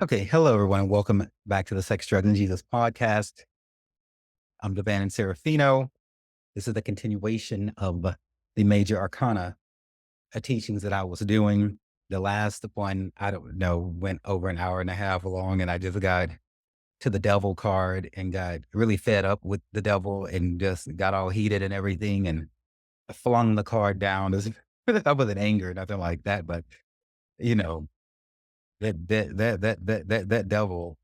Okay, hello everyone, and welcome back to the Sex, Drugs, and Jesus podcast. I'm DeVannonSeraphino. This is the continuation of the Major Arcana teachings that I was doing. The last one, I don't know, went over an hour and a half long, and I just got to the devil card and got really fed up with the devil and just got all heated and everything and flung the card down. I wasn't anger, nothing like that, but you know, that devil.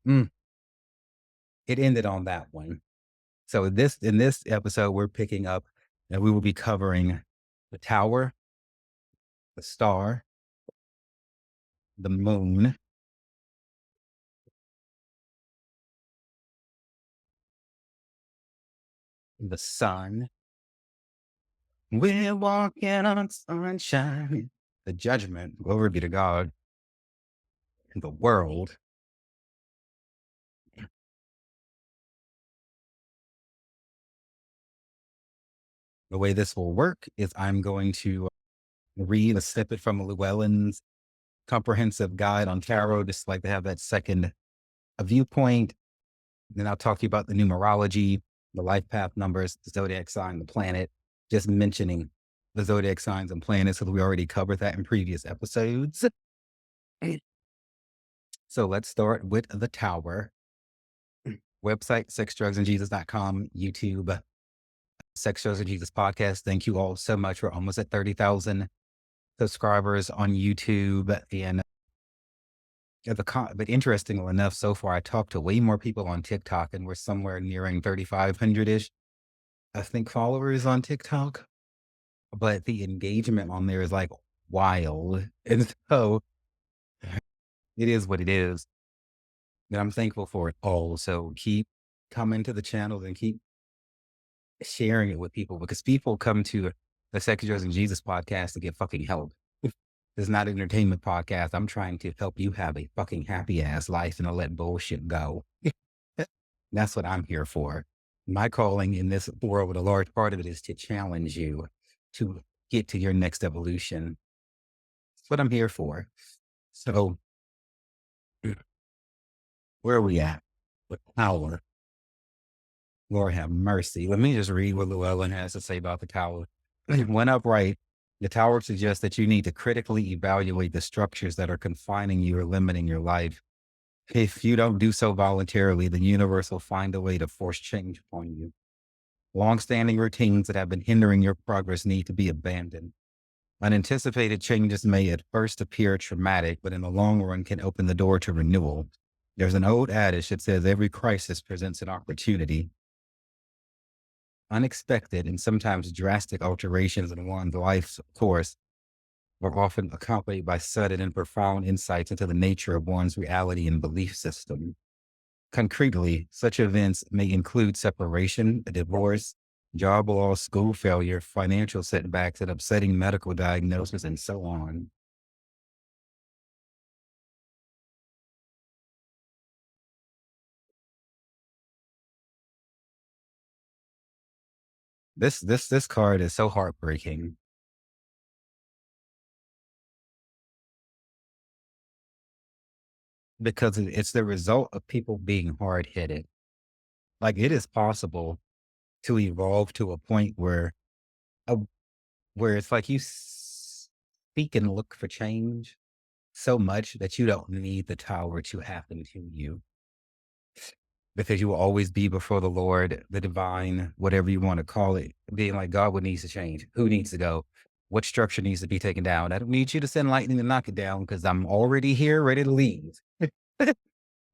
It ended on that one. So in this episode, we're picking up and we will be covering the tower, the star, the moon, the sun. We're walking on sunshine. The judgment, glory be to God, and the world. The way this will work is I'm going to read a snippet from Llewellyn's comprehensive guide on tarot, just like to have that second viewpoint. Then I'll talk to you about the numerology, the life path numbers, the zodiac sign, the planet, just mentioning the zodiac signs and planets because we already covered that in previous episodes. So let's start with the tower. Website, sexdrugsandjesus.com, YouTube, Sex, Drugs, and Jesus podcast. Thank you all so much. We're almost at 30,000 subscribers on YouTube. And but interestingly enough, so far I talked to way more people on TikTok, and we're somewhere nearing 3,500-ish, I think, followers on TikTok. But the engagement on there is like wild. And so it is what it is. And I'm thankful for it all. So keep coming to the channel and keep sharing it with people because people come to the Sex, Drugs, and Jesus podcast to get fucking help. It's not an entertainment podcast. I'm trying to help you have a fucking happy ass life and to let bullshit go. That's what I'm here for. My calling in this world, a large part of it is to challenge you to get to your next evolution. That's what I'm here for. So where are we at with power? Lord have mercy. Let me just read what Llewellyn has to say about the tower. When upright, the tower suggests that you need to critically evaluate the structures that are confining you or limiting your life. If you don't do so voluntarily, the universe will find a way to force change upon you. Long-standing routines that have been hindering your progress need to be abandoned. Unanticipated changes may at first appear traumatic, but in the long run can open the door to renewal. There's an old adage that says every crisis presents an opportunity. Unexpected and sometimes drastic alterations in one's life's course are often accompanied by sudden and profound insights into the nature of one's reality and belief system. Concretely, such events may include separation, a divorce, job loss, school failure, financial setbacks, and upsetting medical diagnosis, and so on. This card is so heartbreaking because it's the result of people being hard headed. Like it is possible to evolve to a point uh, where it's like you seek and look for change so much that you don't need the tower to happen to you because you will always be before the Lord, the divine, whatever you want to call it, being like, God, what needs to change? Who needs to go? What structure needs to be taken down? I don't need you to send lightning to knock it down because I'm already here ready to leave.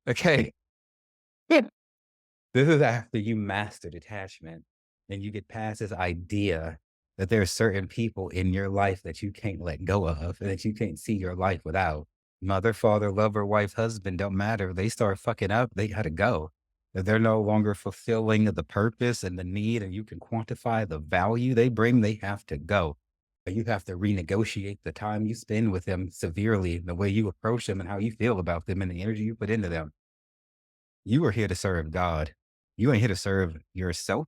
Okay. Yeah. This is after you master detachment and you get past this idea that there are certain people in your life that you can't let go of and that you can't see your life without. Mother, father, lover, wife, husband, don't matter. They start fucking up, they gotta go. If they're no longer fulfilling the purpose and the need, and you can quantify the value they bring, they have to go. But you have to renegotiate the time you spend with them severely, the way you approach them and how you feel about them and the energy you put into them. You are here to serve God. You ain't here to serve yourself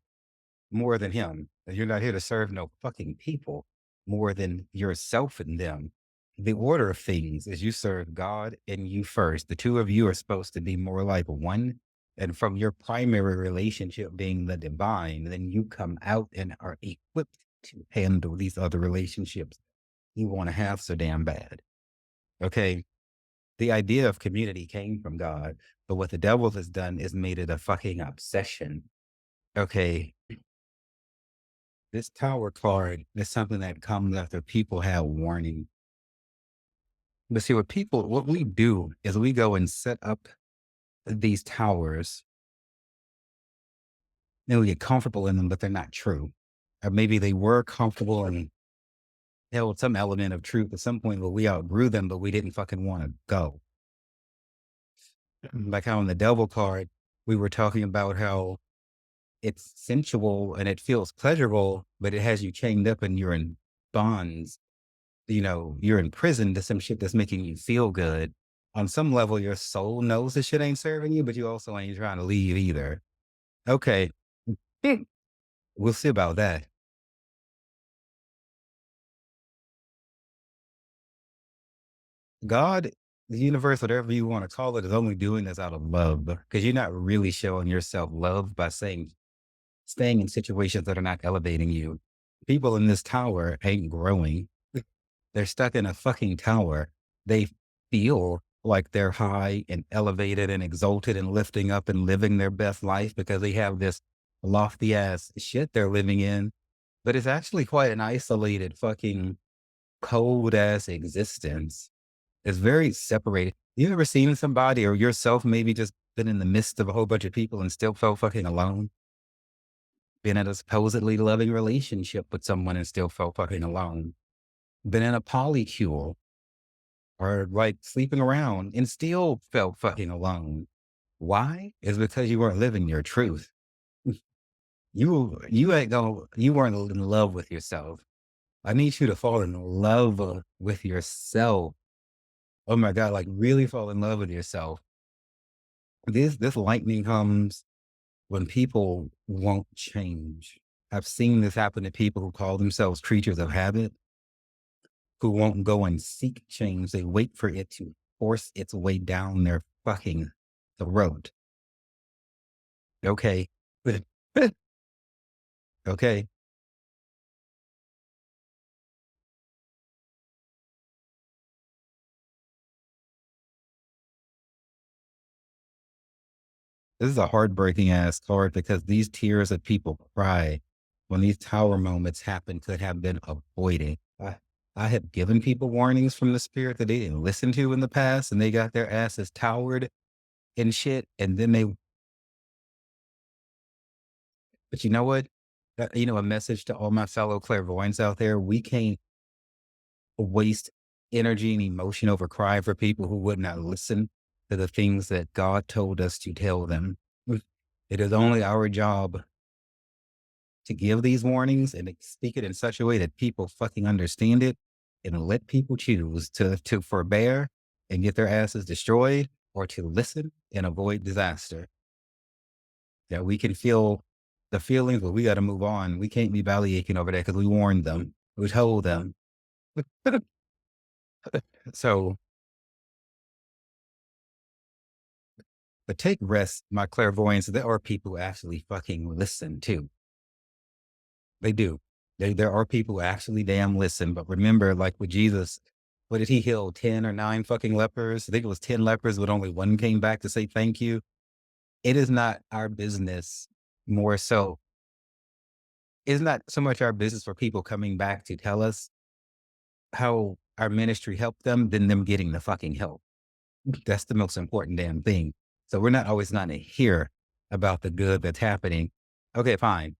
more than him. You're not here to serve no fucking people more than yourself and them. the order of things is you serve God and you first. The two of you are supposed to be more like one. And from your primary relationship being the divine, then you come out and are equipped to handle these other relationships you want to have so damn bad. Okay. The idea of community came from God, but what the devil has done is made it a fucking obsession. Okay. This tower card is something that comes after people have warning. But see, what we do is we go and set up these towers and we get comfortable in them, but they're not true. Or maybe they were comfortable and held some element of truth at some point, but we outgrew them, but we didn't fucking want to go. Like how in the devil card, we were talking about how it's sensual and it feels pleasurable, but it has you chained up and you're in bonds. You know, you're in prison to some shit that's making you feel good. On some level, your soul knows this shit ain't serving you, but you also ain't trying to leave either. Okay. We'll see about that. God, the universe, whatever you want to call it, is only doing this out of love because you're not really showing yourself love by staying in situations that are not elevating you. People in this tower ain't growing. They're stuck in a fucking tower. They feel like they're high and elevated and exalted and lifting up and living their best life because they have this lofty ass shit they're living in. But it's actually quite an isolated fucking cold ass existence. It's very separated. You ever seen somebody or yourself maybe just been in the midst of a whole bunch of people and still felt fucking alone? Been in a supposedly loving relationship with someone and still felt fucking alone? Been in a polycule or like sleeping around and still felt fucking alone? Why? Is because you weren't living your truth. You weren't in love with yourself. I need you to fall in love with yourself. Oh my God, like really fall in love with yourself. This lightning comes when people won't change. I've seen this happen to people who call themselves creatures of habit, who won't go and seek change. They wait for it to force its way down their fucking throat. Okay. Okay. This is a heartbreaking ass card because these tears that people cry when these tower moments happen could have been avoided. I have given people warnings from the spirit that they didn't listen to in the past and they got their asses towered and shit. And then but you know what? A message to all my fellow clairvoyants out there. We can't waste energy and emotion over crying for people who would not listen to the things that God told us to tell them. It is only our job to give these warnings and speak it in such a way that people fucking understand it and let people choose to forbear and get their asses destroyed or to listen and avoid disaster. That we can feel the feelings, but we got to move on. We can't be belly aching over that because we warned them. We told them. So, but take rest, my clairvoyance. There are people who actually fucking listen too. They do. There are people who actually damn listen. But remember, like with Jesus, what did he heal? 10 or 9 fucking lepers? I think it was 10 lepers, but only one came back to say thank you. It is not our business more so. It's not so much our business for people coming back to tell us how our ministry helped them than them getting the fucking help. That's the most important damn thing. So we're not always going to hear about the good that's happening. Okay, fine.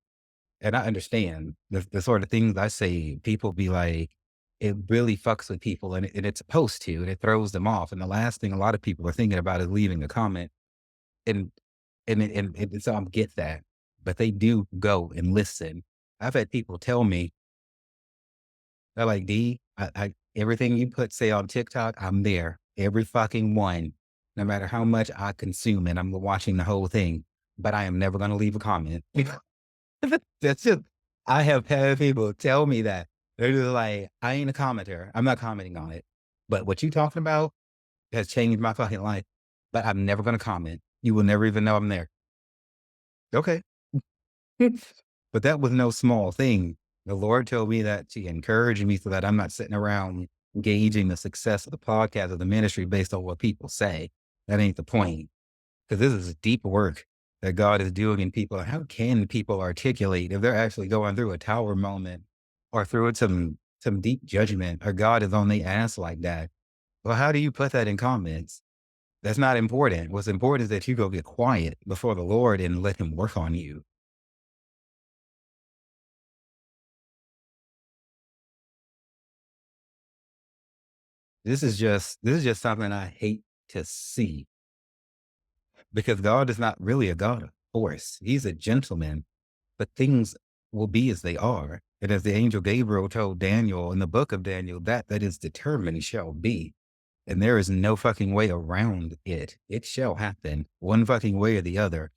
And I understand the sort of things I say, people be like, it really fucks with people and it's supposed to, and it throws them off. And the last thing a lot of people are thinking about is leaving a comment. And, and so I get that, but they do go and listen. I've had people tell me, they're like, D, everything you say on TikTok, I'm there. Every fucking one, no matter how much I consume it, I'm watching the whole thing, but I am never going to leave a comment. That's just, I have had people tell me that. They're just like, I ain't a commenter. I'm not commenting on it. But what you talking about has changed my fucking life. But I'm never gonna comment. You will never even know I'm there. Okay. But that was no small thing. The Lord told me that to encourage me so that I'm not sitting around gauging the success of the podcast or the ministry based on what people say. That ain't the point. Because this is deep work that God is doing in people. How can people articulate if they're actually going through a tower moment or through some deep judgment, or God is on the ass like that? Well, how do you put that in comments? That's not important. What's important is that you go get quiet before the Lord and let him work on you. This is just something I hate to see, because God is not really a God of force. He's a gentleman, but things will be as they are. And as the angel Gabriel told Daniel in the book of Daniel, that is determined shall be. And there is no fucking way around it. It shall happen one fucking way or the other.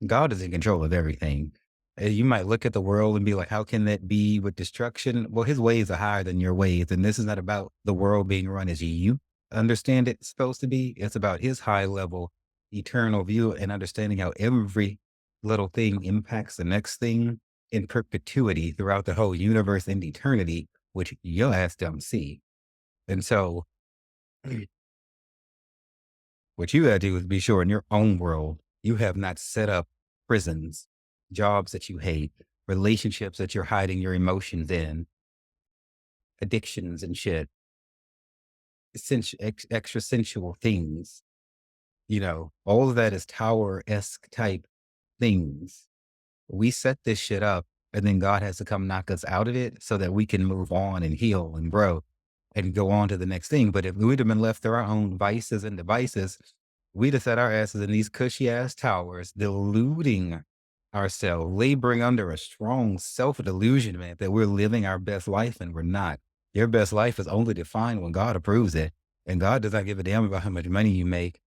God is in control of everything. You might look at the world and be like, how can that be with destruction? Well, his ways are higher than your ways. And this is not about the world being run as you understand it's supposed to be. It's about his high level, eternal view and understanding how every little thing impacts the next thing in perpetuity throughout the whole universe and eternity, which your ass don't see. And so what you gotta do is be sure in your own world, you have not set up prisons, jobs that you hate, relationships that you're hiding your emotions in, addictions and shit, extra sensual things. All of that is tower-esque type things. We set this shit up, and then God has to come knock us out of it so that we can move on and heal and grow and go on to the next thing. But if we'd have been left to our own vices and devices, we'd have set our asses in these cushy ass towers, deluding ourselves, laboring under a strong self delusionment that we're living our best life, and we're not. Your best life is only defined when God approves it. And God does not give a damn about how much money you make,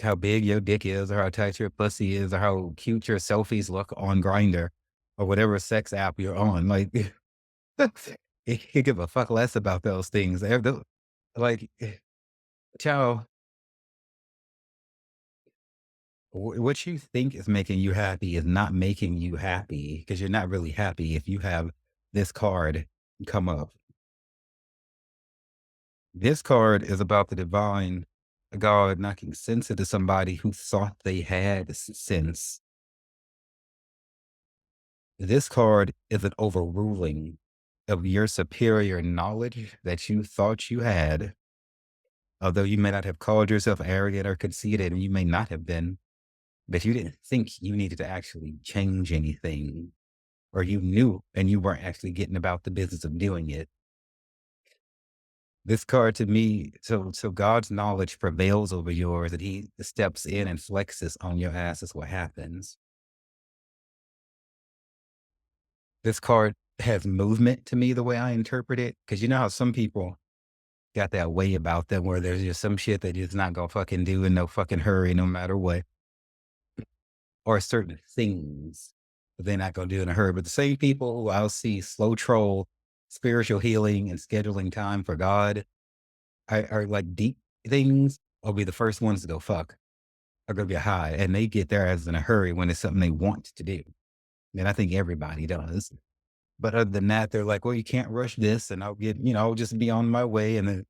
how big your dick is, or how tight your pussy is, or how cute your selfies look on Grinder or whatever sex app you're on. Like, he could give a fuck less about those things. Like, ciao. What you think is making you happy is not making you happy, because you're not really happy if you have this card come up. This card is about the divine God knocking sense into somebody who thought they had sense. This card is an overruling of your superior knowledge that you thought you had. Although you may not have called yourself arrogant or conceited, and you may not have been, but you didn't think you needed to actually change anything, or you knew and you weren't actually getting about the business of doing it. This card to me, so God's knowledge prevails over yours, and he steps in and flexes on your ass is what happens. This card has movement to me the way I interpret it, because you know how some people got that way about them where there's just some shit that just not gonna fucking do in no fucking hurry, no matter what, or certain things that they're not gonna do in a hurry. But the same people who I'll see slow troll spiritual healing and scheduling time for God are like deep things, will be the first ones to go fuck, are gonna get high, and they get there as in a hurry when it's something they want to do. And I think everybody does. But other than that, they're like, well, you can't rush this, and I'll get, I'll just be on my way. And then,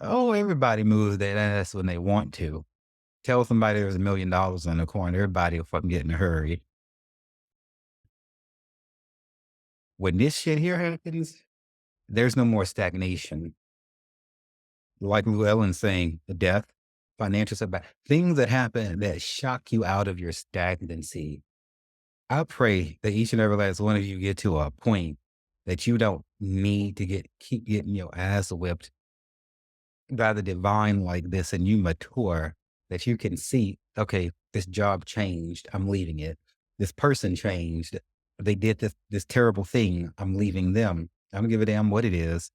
oh, everybody moves their ass when they want to. Tell somebody there's $1 million in the corner, everybody will fucking get in a hurry. When this shit here happens, there's no more stagnation. Like Llewellyn saying, the death, financial setback, things that happen that shock you out of your stagnancy. I pray that each and every last one of you get to a point that you don't need to keep getting your ass whipped by the divine like this, and you mature, that you can see, okay, this job changed, I'm leaving it. This person changed, they did this terrible thing, I'm leaving them. I don't give a damn what it is.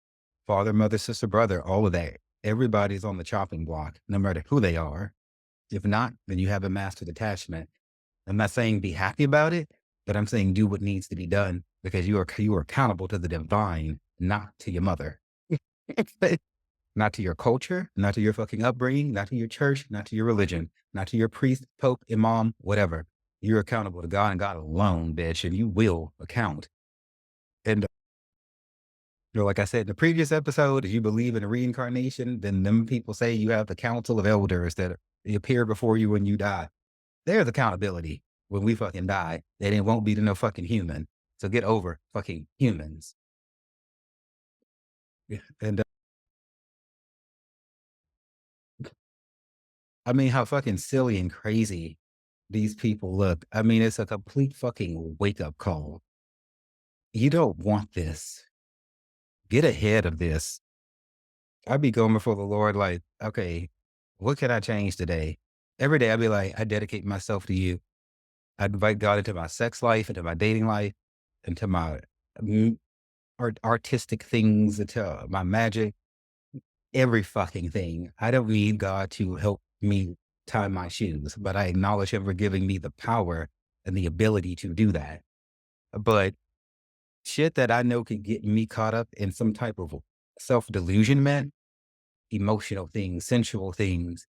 Father, mother, sister, brother, all of that. Everybody's on the chopping block, no matter who they are. If not, then you have a master detachment. I'm not saying be happy about it, but I'm saying do what needs to be done, because you are accountable to the divine, not to your mother. not to your culture, not to your fucking upbringing, not to your church, not to your religion, not to your priest, pope, imam, whatever. You're accountable to God and God alone, bitch, and you will account. And like I said in the previous episode, if you believe in reincarnation, then them people say you have the council of elders that appear before you when you die. There's accountability when we fucking die, and it won't be to no fucking human. So get over fucking humans. Yeah. And I mean, how fucking silly and crazy these people look. I mean, it's a complete fucking wake up call. You don't want this. Get ahead of this. I'd be going before the Lord like, okay, what can I change today? Every day I'd be like, I dedicate myself to you. I invite God into my sex life, into my dating life, into my mm, artistic things, into my magic, every fucking thing. I don't need God to help me tie my shoes, but I acknowledge Him for giving me the power and the ability to do that. But shit that I know could get me caught up in some type of self delusionment, emotional things, sensual things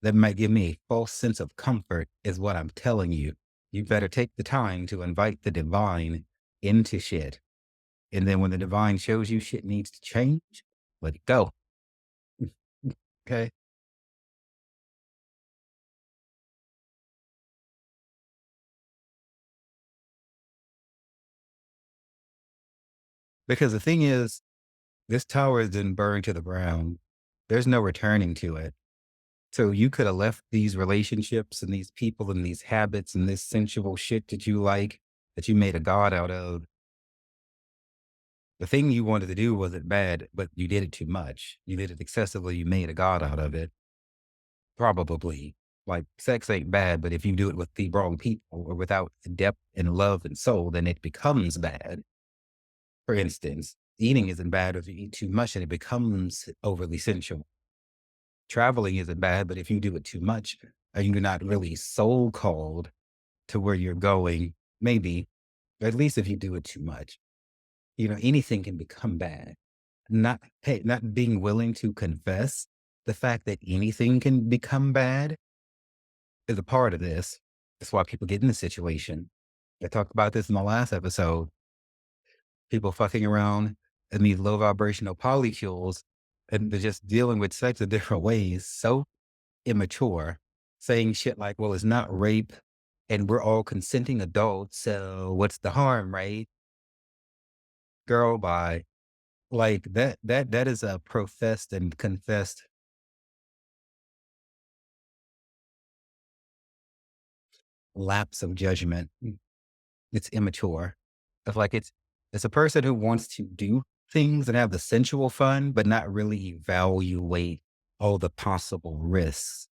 that might give me a false sense of comfort is what I'm telling you. You better take the time to invite the divine into shit. And then when the divine shows you shit needs to change, let it go. Okay. Because the thing is, this tower has been burned to the ground. There's no returning to it. So you could have left these relationships and these people and these habits and this sensual shit that you like, that you made a god out of. The thing you wanted to do wasn't bad, but you did it too much. You did it excessively. You made a god out of it. Probably. Like sex ain't bad, but if you do it with the wrong people or without depth and love and soul, then it becomes bad. For instance, eating isn't bad if you eat too much and it becomes overly sensual. Traveling isn't bad, but if you do it too much and you're not really soul called to where you're going, maybe, at least if you do it too much, anything can become bad. Not, hey, not being willing to confess the fact that anything can become bad is a part of this. That's why people get in the situation. I talked about this in the last episode. People fucking around in these low vibrational polycules and they're just dealing with sex in different ways. So immature, saying shit like, well, it's not rape and we're all consenting adults. So what's the harm, right? Girl, bye. Like that is a professed and confessed lapse of judgment. It's immature. It's like it's a person who wants to do things and have the sensual fun, but not really evaluate all the possible risks.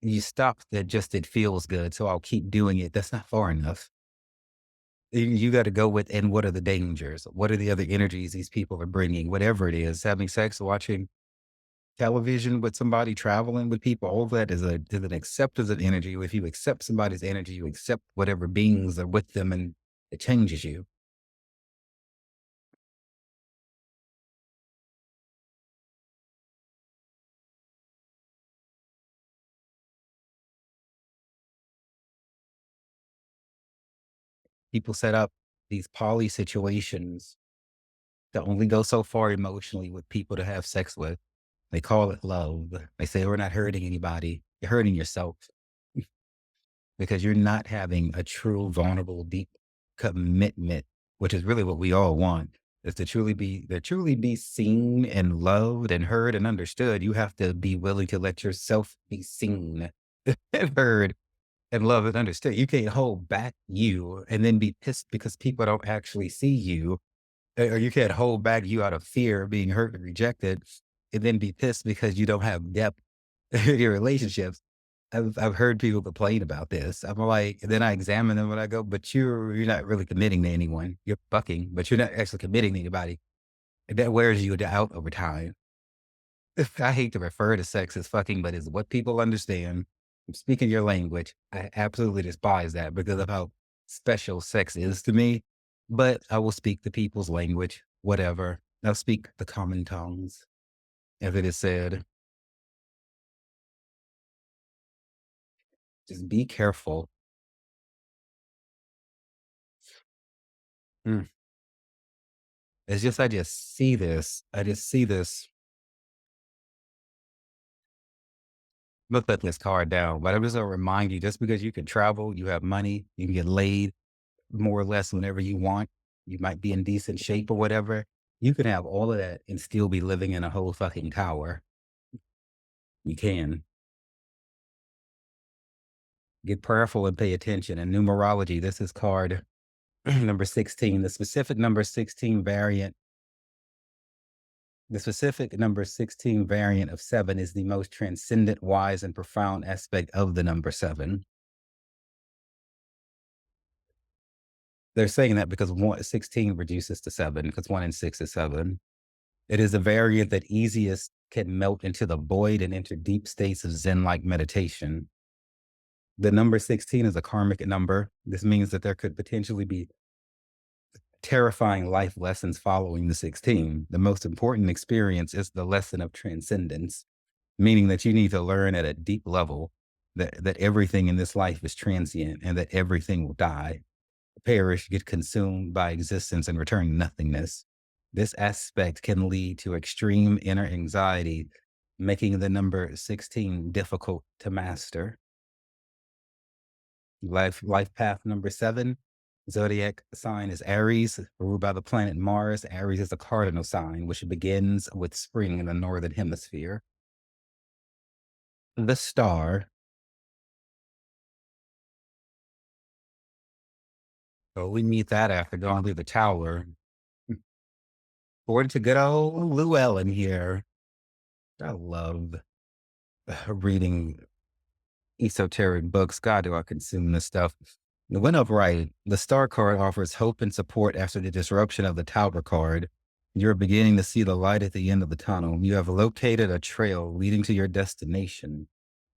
You stop that just it feels good, so I'll keep doing it. That's not far enough. You got to go with, and what are the dangers? What are the other energies these people are bringing? Whatever it is, having sex, watching television with somebody, traveling with people, all that is an acceptance of energy. If you accept somebody's energy, you accept whatever beings are with them, and it changes you. People set up these poly situations that only go so far emotionally with people to have sex with. They call it love. They say we're not hurting anybody. You're hurting yourself because you're not having a true, vulnerable, deep commitment, which is really what we all want. Is to truly be seen and loved and heard and understood. You have to be willing to let yourself be seen and heard and loved and understood. You can't hold back you and then be pissed because people don't actually see you. Or you can't hold back you out of fear of being hurt and rejected and then be pissed because you don't have depth in your relationships. I've heard people complain about this. I'm like, and then I examine them and I go, but you're not really committing to anyone. You're fucking, but you're not actually committing to anybody. And that wears you out over time. I hate to refer to sex as fucking, but it's what people understand. I'm speaking your language. I absolutely despise that because of how special sex is to me. But I will speak the people's language, whatever. Now speak the common tongues, as it is said. Just be careful. Mm. It's just I just see this. I just see this. Look at this card down, but I'm just gonna remind you, just because you can travel, you have money, you can get laid more or less whenever you want, you might be in decent shape or whatever. You can have all of that and still be living in a whole fucking tower. You can. Get prayerful and pay attention. In numerology, this is card number 16. The specific number 16 variant of seven is the most transcendent, wise, and profound aspect of the number seven. They're saying that because 16 reduces to seven, because one and six is seven. It is a variant that easiest can melt into the void and enter deep states of Zen like meditation. The number 16 is a karmic number. This means that there could potentially be terrifying life lessons following the 16. The most important experience is the lesson of transcendence, meaning that you need to learn at a deep level that everything in this life is transient and that everything will die, perish, get consumed by existence, and return nothingness. This aspect can lead to extreme inner anxiety, making the number 16 difficult to master. Life path number seven, zodiac sign is Aries, ruled by the planet Mars. Aries is a cardinal sign, which begins with spring in the northern hemisphere. The star. So we meet that after going through the tower. According to good old Llewellyn here. I love reading esoteric books. God, do I consume this stuff. When upright, the star card offers hope and support after the disruption of the tower card. You're beginning to see the light at the end of the tunnel. You have located a trail leading to your destination.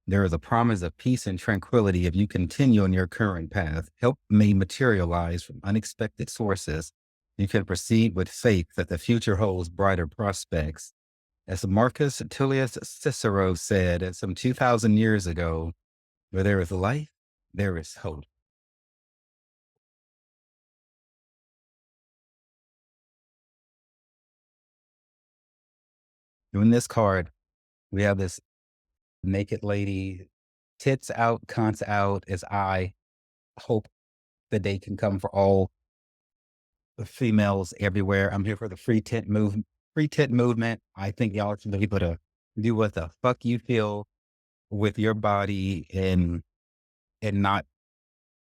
There is a promise of peace and tranquility if you continue on your current path. Help may materialize from unexpected sources. You can proceed with faith that the future holds brighter prospects. As Marcus Tullius Cicero said some 2,000 years ago, where there is life, there is hope. In this card, we have this naked lady, tits out, cunts out, as I hope the day can come for all the females everywhere. I'm here for the free tit movement. I think y'all should be able to do what the fuck you feel with your body and not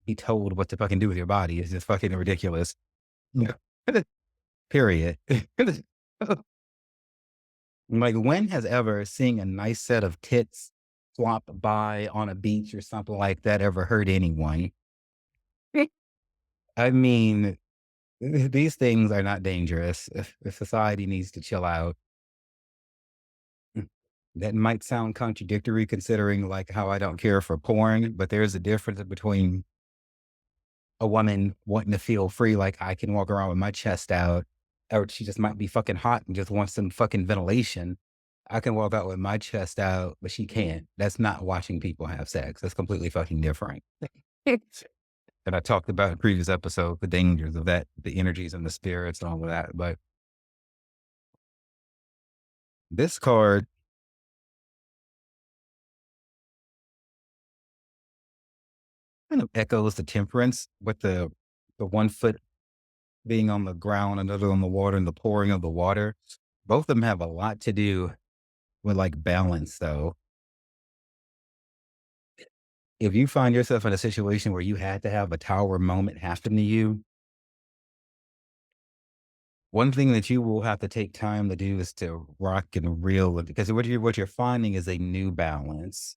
be told what to fucking do with your body. It's just fucking ridiculous. Yeah. Period. Like, when has ever seeing a nice set of tits flop by on a beach or something like that ever hurt anyone? I mean, these things are not dangerous. If society needs to chill out. That might sound contradictory considering like how I don't care for porn, but there's a difference between a woman wanting to feel free, like I can walk around with my chest out, or she just might be fucking hot and just wants some fucking ventilation. I can walk out with my chest out, but she can't. That's not watching people have sex. That's completely fucking different. And I talked about in a previous episode the dangers of that, the energies and the spirits and all of that. But this card kind of echoes the temperance with the 1 foot being on the ground, another on the water, and the pouring of the water. Both of them have a lot to do with like balance, though. If you find yourself in a situation where you had to have a tower moment happen to you, one thing that you will have to take time to do is to rock and reel with, because what you're finding is a new balance.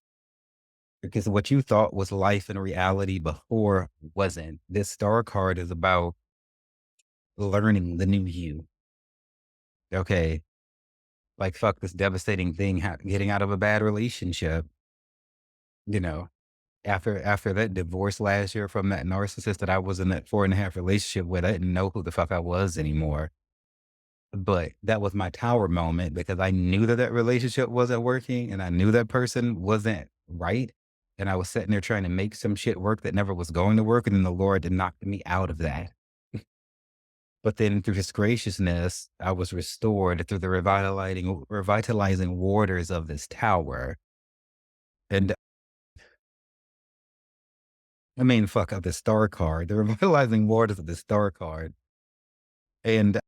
Because what you thought was life and reality before wasn't. This star card is about learning the new you. Okay, like fuck this devastating thing, getting out of a bad relationship. You know, after that divorce last year from that narcissist that I was in that 4.5 relationship with, I didn't know who the fuck I was anymore. But that was my tower moment because I knew that that relationship wasn't working and I knew that person wasn't right. And I was sitting there trying to make some shit work that never was going to work. And then the Lord had knocked me out of that. But then through his graciousness, I was restored through the revitalizing waters of this tower. And I mean, fuck up the star card, the revitalizing waters of the star card. And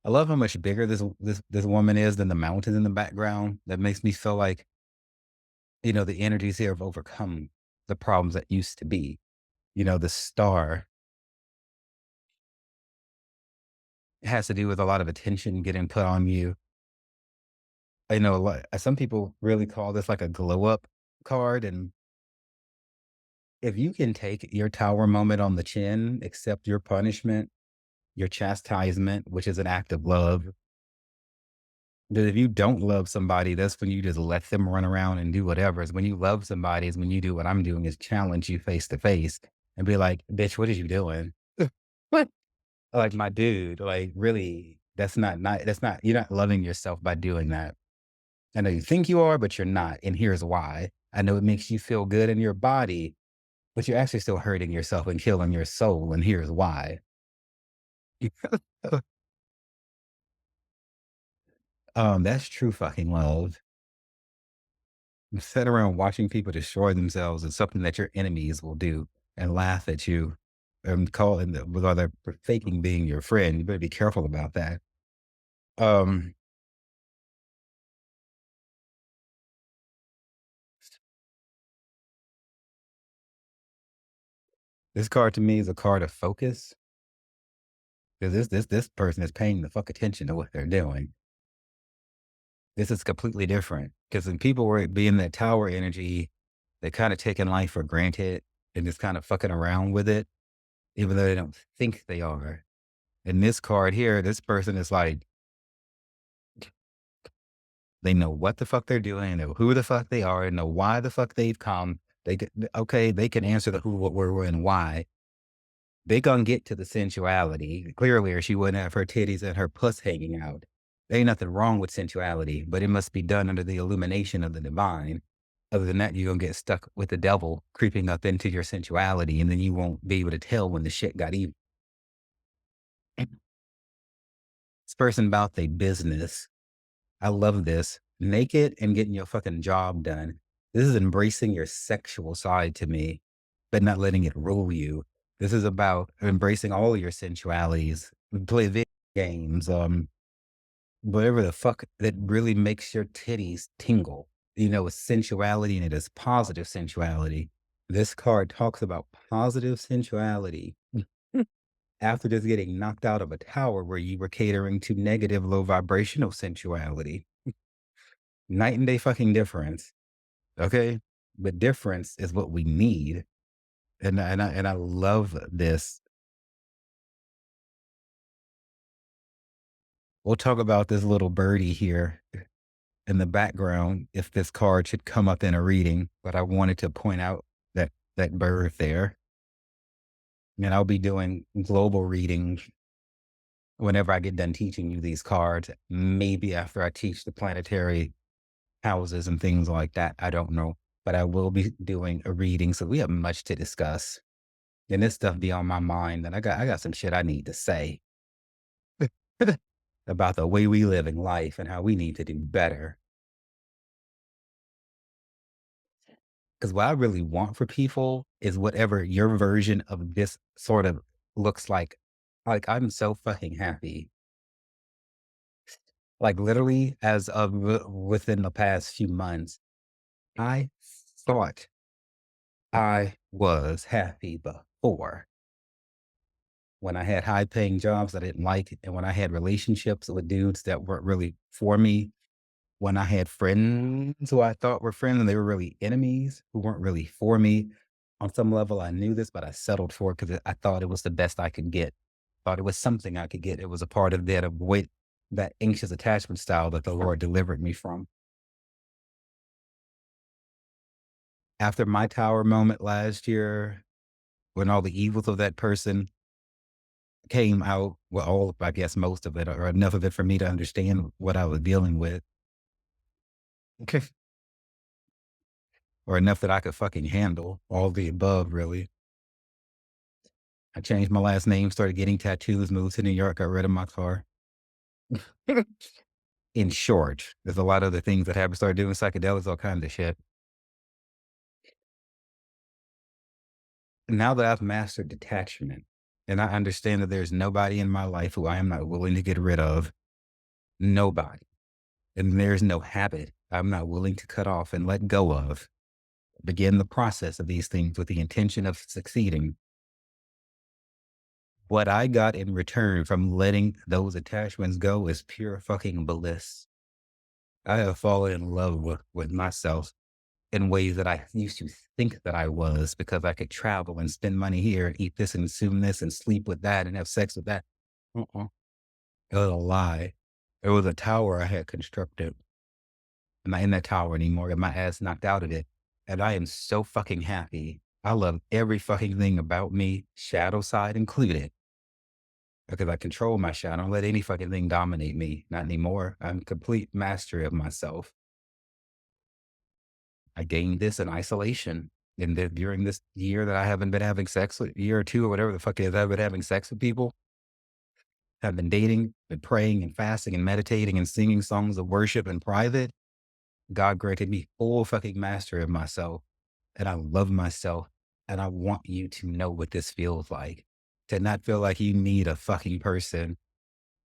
I love how much bigger this woman is than the mountain in the background. That makes me feel like, the energies here have overcome the problems that used to be. The star has to do with a lot of attention getting put on you. I know a lot. Some people really call this like a glow up card. And if you can take your tower moment on the chin, accept your punishment, your chastisement, which is an act of love, that if you don't love somebody, that's when you just let them run around and do whatever. Is when you love somebody is when you do what I'm doing is challenge you face to face and be like, bitch, what are you doing? What? Like my dude, like really, that's not, you're not loving yourself by doing that. I know you think you are, but you're not. And here's why. I know it makes you feel good in your body, but you're actually still hurting yourself and killing your soul. And here's why. That's true fucking love. Sit around watching people destroy themselves is something that your enemies will do and laugh at you and call in the while they're faking being your friend. You better be careful about that. Um, this card to me is a card of focus because this person is paying the fuck attention to what they're doing. This is completely different because when people were being that tower energy, they kind of taking life for granted and just kind of fucking around with it, even though they don't think they are. In this card here, this person is like, they know what the fuck they're doing, know who the fuck they are, and know why the fuck they've come. Okay, they can answer the who, what, where, when, why. They gonna get to the sensuality. Clearly, or she wouldn't have her titties and her puss hanging out. There ain't nothing wrong with sensuality, but it must be done under the illumination of the divine. Other than that, you're gonna get stuck with the devil creeping up into your sensuality, and then you won't be able to tell when the shit got evil. This person about their business. I love this. Naked and getting your fucking job done. This is embracing your sexual side to me, but not letting it rule you. This is about embracing all your sensualities. Play video games, whatever the fuck that really makes your titties tingle. It's sensuality and it is positive sensuality. This card talks about positive sensuality after just getting knocked out of a tower where you were catering to negative, low vibrational sensuality. Night and day fucking difference. Okay. But difference is what we need. And I love this. We'll talk about this little birdie here in the background if this card should come up in a reading, but I wanted to point out that bird there. And I'll be doing global readings whenever I get done teaching you these cards. Maybe after I teach the planetary houses and things like that. I don't know. But I will be doing a reading. So we have much to discuss. And this stuff be on my mind. And I got some shit I need to say about the way we live in life and how we need to do better. Because what I really want for people is whatever your version of this sort of looks like. Like, I'm so fucking happy. Like, literally, as of within the past few months, I thought I was happy before when I had high paying jobs I didn't like, and when I had relationships with dudes that weren't really for me, when I had friends who I thought were friends and they were really enemies who weren't really for me. On some level, I knew this, but I settled for it because I thought it was the best I could get. Thought it was something I could get. It was a part of that avoid that anxious attachment style that the Lord delivered me from. After my tower moment last year, when all the evils of that person came out, well, all, I guess most of it, or enough of it for me to understand what I was dealing with. Okay. Or enough that I could fucking handle all the above, really. I changed my last name, started getting tattoos, moved to New York, got rid of my car. In short, there's a lot of other things that happened. Started doing psychedelics, all kinds of shit. Now that I've mastered detachment and I understand that there's nobody in my life who I am not willing to get rid of, nobody. And there's no habit I'm not willing to cut off and let go of. Begin the process of these things with the intention of succeeding. What I got in return from letting those attachments go is pure fucking bliss. I have fallen in love with myself in ways that I used to think that I was because I could travel and spend money here and eat this and consume this and sleep with that and have sex with that. Uh-uh. It was a lie. It was a tower I had constructed. I'm not in that tower anymore. Got my ass knocked out of it. And I am so fucking happy. I love every fucking thing about me, shadow side included, because I control my shadow. I don't let any fucking thing dominate me. Not anymore. I'm complete mastery of myself. I gained this in isolation. And then during this year that I haven't been having sex with, year or two or whatever the fuck it is, I've been having sex with people, have been dating, been praying and fasting and meditating and singing songs of worship in private. God granted me full fucking mastery of myself. And I love myself. And I want you to know what this feels like. To not feel like you need a fucking person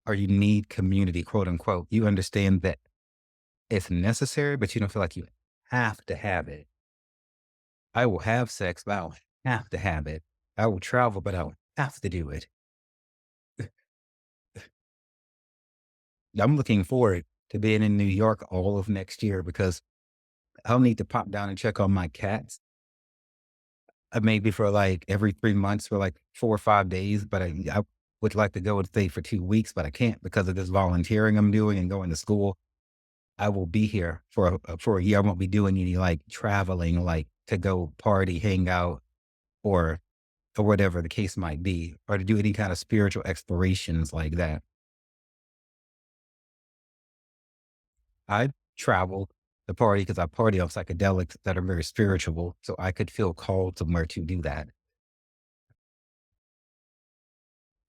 or you need community, quote unquote. You understand that it's necessary, but you don't feel like you have to have it. I will have sex, but I don't have to have it. I will travel, but I don't have to do it. I'm looking forward to being in New York all of next year because I'll need to pop down and check on my cats. Maybe for like every 3 months for like 4 or 5 days, but I would like to go and stay for 2 weeks, but I can't because of this volunteering I'm doing and going to school. I will be here for a year. I won't be doing any like traveling, like to go party, hang out, or or whatever the case might be, or to do any kind of spiritual explorations like that. I travel the party because I party on psychedelics that are very spiritual, so I could feel called somewhere to do that.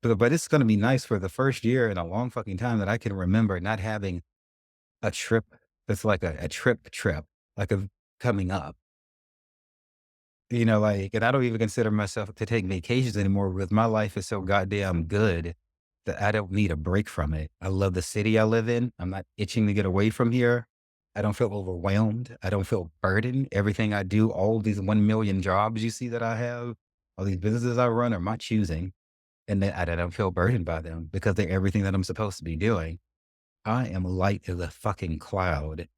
But it's gonna be nice for the first year in a long fucking time that I can remember not having a trip that's like a trip, like of coming up. Like, and I don't even consider myself to take vacations anymore because my life is so goddamn good that I don't need a break from it. I love the city I live in. I'm not itching to get away from here. I don't feel overwhelmed. I don't feel burdened. Everything I do, all these 1 million jobs you see that I have, all these businesses I run are my choosing. And then I don't feel burdened by them because they're everything that I'm supposed to be doing. I am light as a fucking cloud,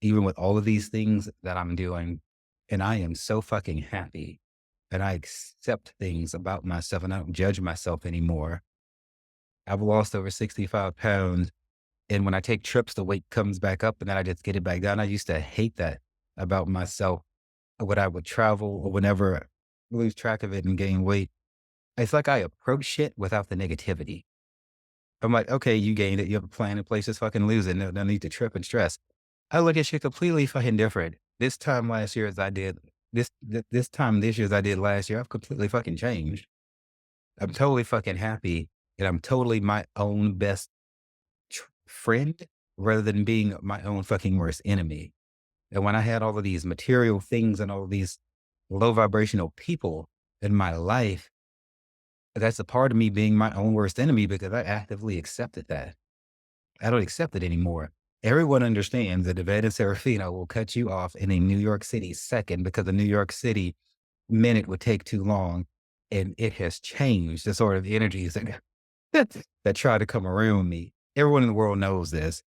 even with all of these things that I'm doing. And I am so fucking happy. And I accept things about myself and I don't judge myself anymore. I've lost over 65 pounds. And when I take trips, the weight comes back up and then I just get it back down. I used to hate that about myself. When I would travel or whenever I lose track of it and gain weight, it's like I approach shit without the negativity. I'm like, okay, you gained it. You have a plan in place. Just fucking lose it. No need to trip and stress. I look at shit completely fucking different. This time last year as I did this time this year as I did last year, I've completely fucking changed. I'm totally fucking happy and I'm totally my own best friend rather than being my own fucking worst enemy. And when I had all of these material things and all of these low vibrational people in my life, that's a part of me being my own worst enemy because I actively accepted that. I don't accept it anymore. Everyone understands that DeVannonSeraphino will cut you off in a New York City second because a New York City minute would take too long. And it has changed the sort of energies that try to come around me. Everyone in the world knows this.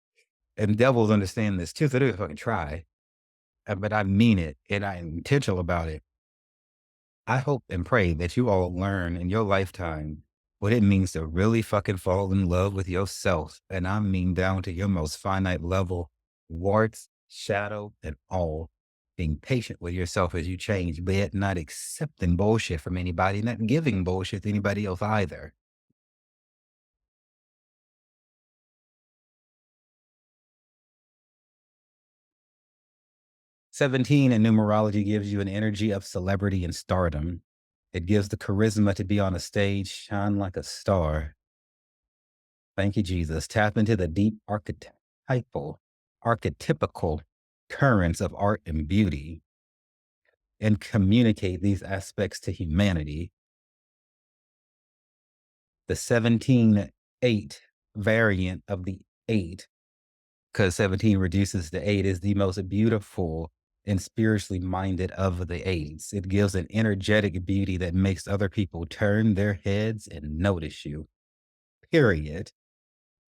And devils understand this too. So they fucking try. But I mean it and I'm intentional about it. I hope and pray that you all learn in your lifetime what it means to really fucking fall in love with yourself. And I mean down to your most finite level, warts, shadow, and all. Being patient with yourself as you change, but yet not accepting bullshit from anybody, not giving bullshit to anybody else either. 17 in numerology gives you an energy of celebrity and stardom. It gives the charisma to be on a stage, shine like a star. Thank you, Jesus. Tap into the deep archetypical currents of art and beauty and communicate these aspects to humanity. The 17-8 variant of the 8, because 17 reduces to 8, is the most beautiful and spiritually minded of the 8s. It gives an energetic beauty that makes other people turn their heads and notice you, period.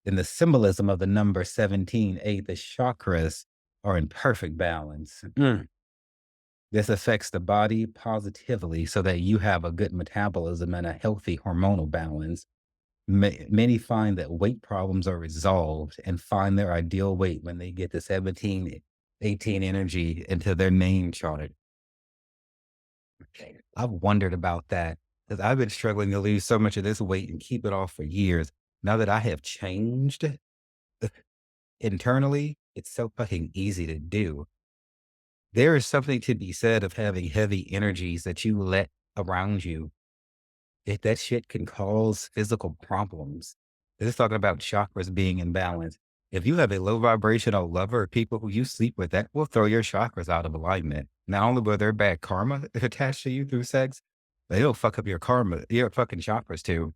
In the symbolism of the number 17-8, the chakras are in perfect balance. This affects the body positively so that you have a good metabolism and a healthy hormonal balance. Many find that weight problems are resolved and find their ideal weight when they get the 17-18 energy into their name chart. I've wondered about that because I've been struggling to lose so much of this weight and keep it off for years. Now that I have changed internally, it's so fucking easy to do. There is something to be said of having heavy energies that you let around you. If that shit can cause physical problems. This is talking about chakras being in balance. If you have a low vibrational lover or people who you sleep with, that will throw your chakras out of alignment. Not only will there bad karma attached to you through sex, but it'll fuck up your karma, your fucking chakras too.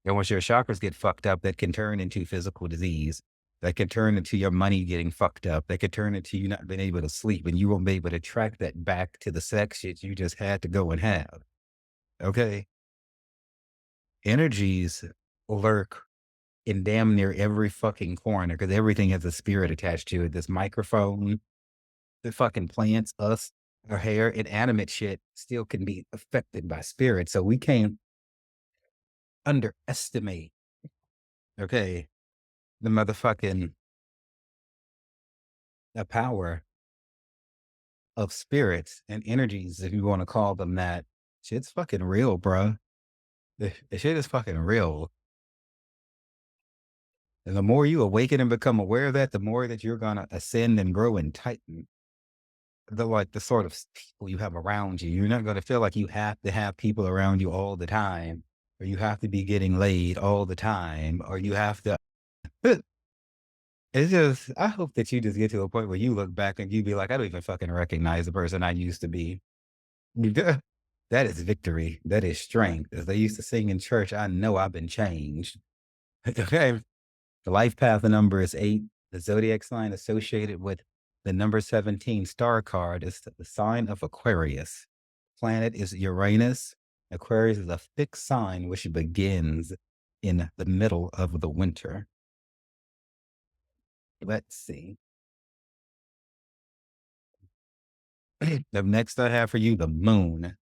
And once your chakras get fucked up, that can turn into physical disease. That can turn into your money getting fucked up. That could turn into you not being able to sleep, and you won't be able to track that back to the sex shit you just had to go and have. Okay. Energies lurk in damn near every fucking corner because everything has a spirit attached to it. This microphone, the fucking plants, us, our hair, inanimate shit still can be affected by spirit. So we can't underestimate, okay, the motherfucking the power of spirits and energies, if you want to call them that. Shit's fucking real, bruh. The shit is fucking real. And the more you awaken and become aware of that, the more that you're gonna ascend and grow and tighten the sort of people you have around you. You're not gonna feel like you have to have people around you all the time, or you have to be getting laid all the time, or you have to. It's just, I hope that you just get to a point where you look back and you be like, I don't even fucking recognize the person I used to be. That is victory. That is strength. As they used to sing in church, I know I've been changed. Okay. The life path number is 8. The zodiac sign associated with the number 17 star card is the sign of Aquarius. Planet is Uranus. Aquarius is a fixed sign which begins in the middle of the winter. Let's see. The next I have for you, the moon.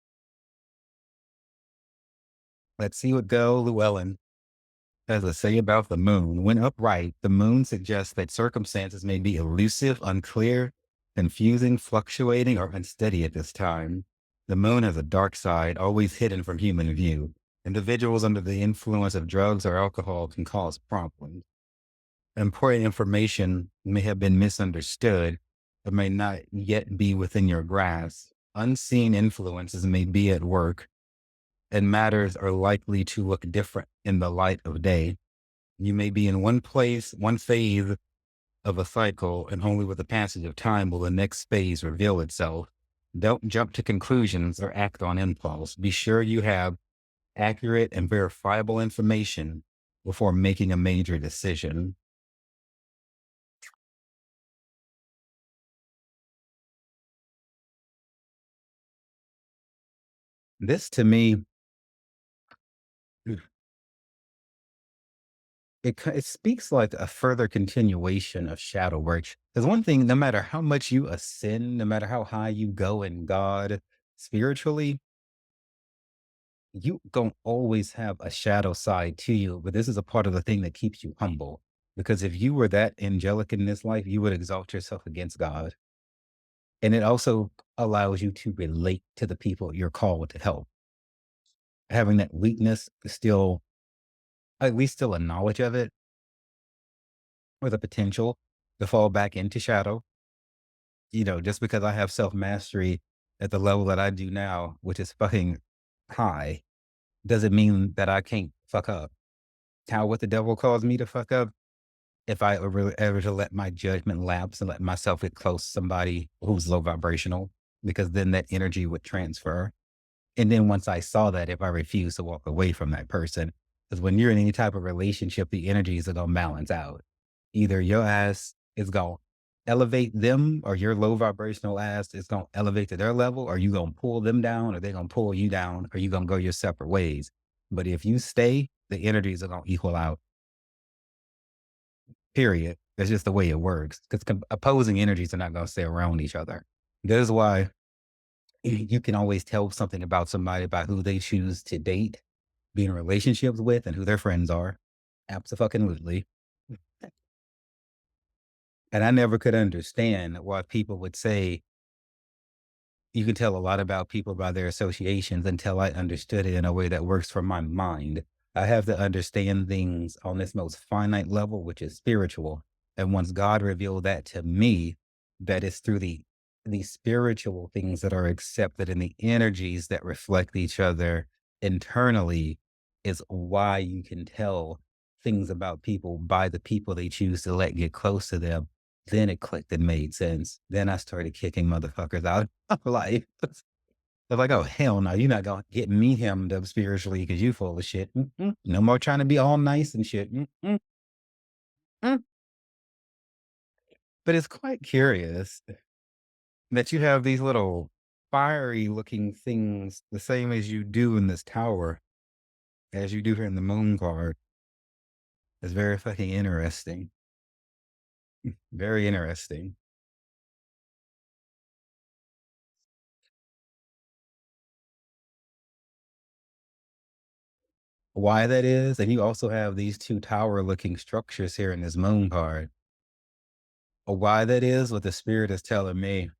Let's see what Go Llewellyn has to say about the moon. When upright, the moon suggests that circumstances may be elusive, unclear, confusing, fluctuating, or unsteady at this time. The moon has a dark side, always hidden from human view. Individuals under the influence of drugs or alcohol can cause problems. Important information may have been misunderstood or may not yet be within your grasp. Unseen influences may be at work, and matters are likely to look different in the light of day. You may be in one place, one phase of a cycle, and only with the passage of time will the next phase reveal itself. Don't jump to conclusions or act on impulse. Be sure you have accurate and verifiable information before making a major decision. This to me, it speaks like a further continuation of shadow work. There's one thing, no matter how much you ascend, no matter how high you go in God spiritually, you don't always have a shadow side to you. But this is a part of the thing that keeps you humble. Because if you were that angelic in this life, you would exalt yourself against God. And it also allows you to relate to the people you're called to help. Having that weakness is still, at least still a knowledge of it, or the potential to fall back into shadow. just because I have self mastery at the level that I do now, which is fucking high, doesn't mean that I can't fuck up. How what the devil calls me to fuck up if I ever to let my judgment lapse and let myself get close to somebody who's low vibrational, because then that energy would transfer. And then once I saw that, if I refuse to walk away from that person, because when you're in any type of relationship, the energies are gonna balance out. Either your ass is gonna elevate them, or your low vibrational ass is gonna elevate to their level, or you gonna pull them down, or they're gonna pull you down, or you gonna go your separate ways. But if you stay, the energies are gonna equal out. Period. That's just the way it works. Because opposing energies are not gonna stay around each other. That is why you can always tell something about somebody by who they choose to date, be in relationships with, and who their friends are. Abso-fucking-lutely. And I never could understand why people would say you can tell a lot about people by their associations until I understood it in a way that works for my mind. I have to understand things on this most finite level, which is spiritual. And once God revealed that to me, that is through the spiritual things that are accepted and the energies that reflect each other internally is why you can tell things about people by the people they choose to let get close to them. Then it clicked and made sense. Then I started kicking motherfuckers out of life. They're like, "Oh, hell no, you're not gonna get me hemmed up spiritually because you full of shit. Mm-mm. No more trying to be all nice and shit." Mm-mm, mm. But it's quite curious that you have these little fiery looking things the same as you do in this tower, as you do here in the moon card. It's very fucking interesting. Very interesting. Why that is, and you also have these two tower looking structures here in this moon card. Why that is, what the spirit is telling me,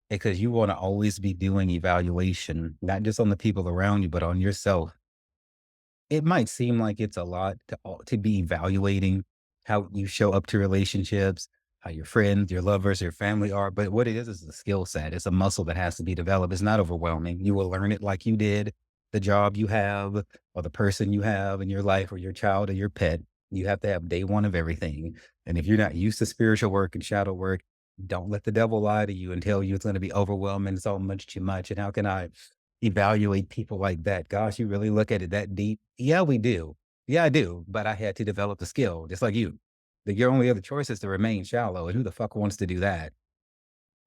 because you want to always be doing evaluation, not just on the people around you, but on yourself. It might seem like it's a lot to be evaluating how you show up to relationships, how your friends, your lovers, your family are, but what it is a skill set. It's a muscle that has to be developed. It's not overwhelming. You will learn it like you did the job you have or the person you have in your life or your child or your pet. You have to have day one of everything. And if you're not used to spiritual work and shadow work, don't let the devil lie to you and tell you it's going to be overwhelming. It's all much too much. And how can I evaluate people like that? Gosh, you really look at it that deep? Yeah, we do. Yeah, I do. But I had to develop the skill, just like you. Your only other choice is to remain shallow. And who the fuck wants to do that?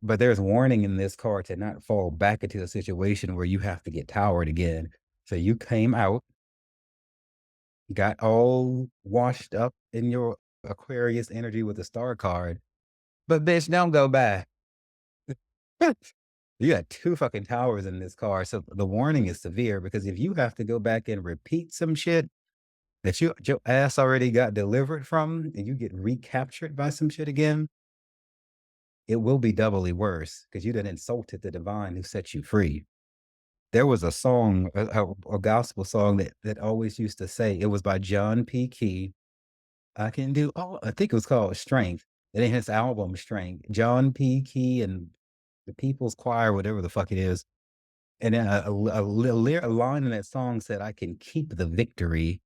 But there's warning in this card to not fall back into a situation where you have to get towered again. So you came out, got all washed up in your Aquarius energy with the star card, but bitch, don't go back. You got two fucking towers in this card. So the warning is severe because if you have to go back and repeat some shit that your ass already got delivered from and you get recaptured by some shit again, it will be doubly worse because you done insulted the divine who set you free. There was a song, a gospel song that always used to say, it was by John P. Key. I can do all, I think it was called Strength. It ain't his album Strength. John P. Key and the People's Choir, whatever the fuck it is. And then a line in that song said, I can keep the victory.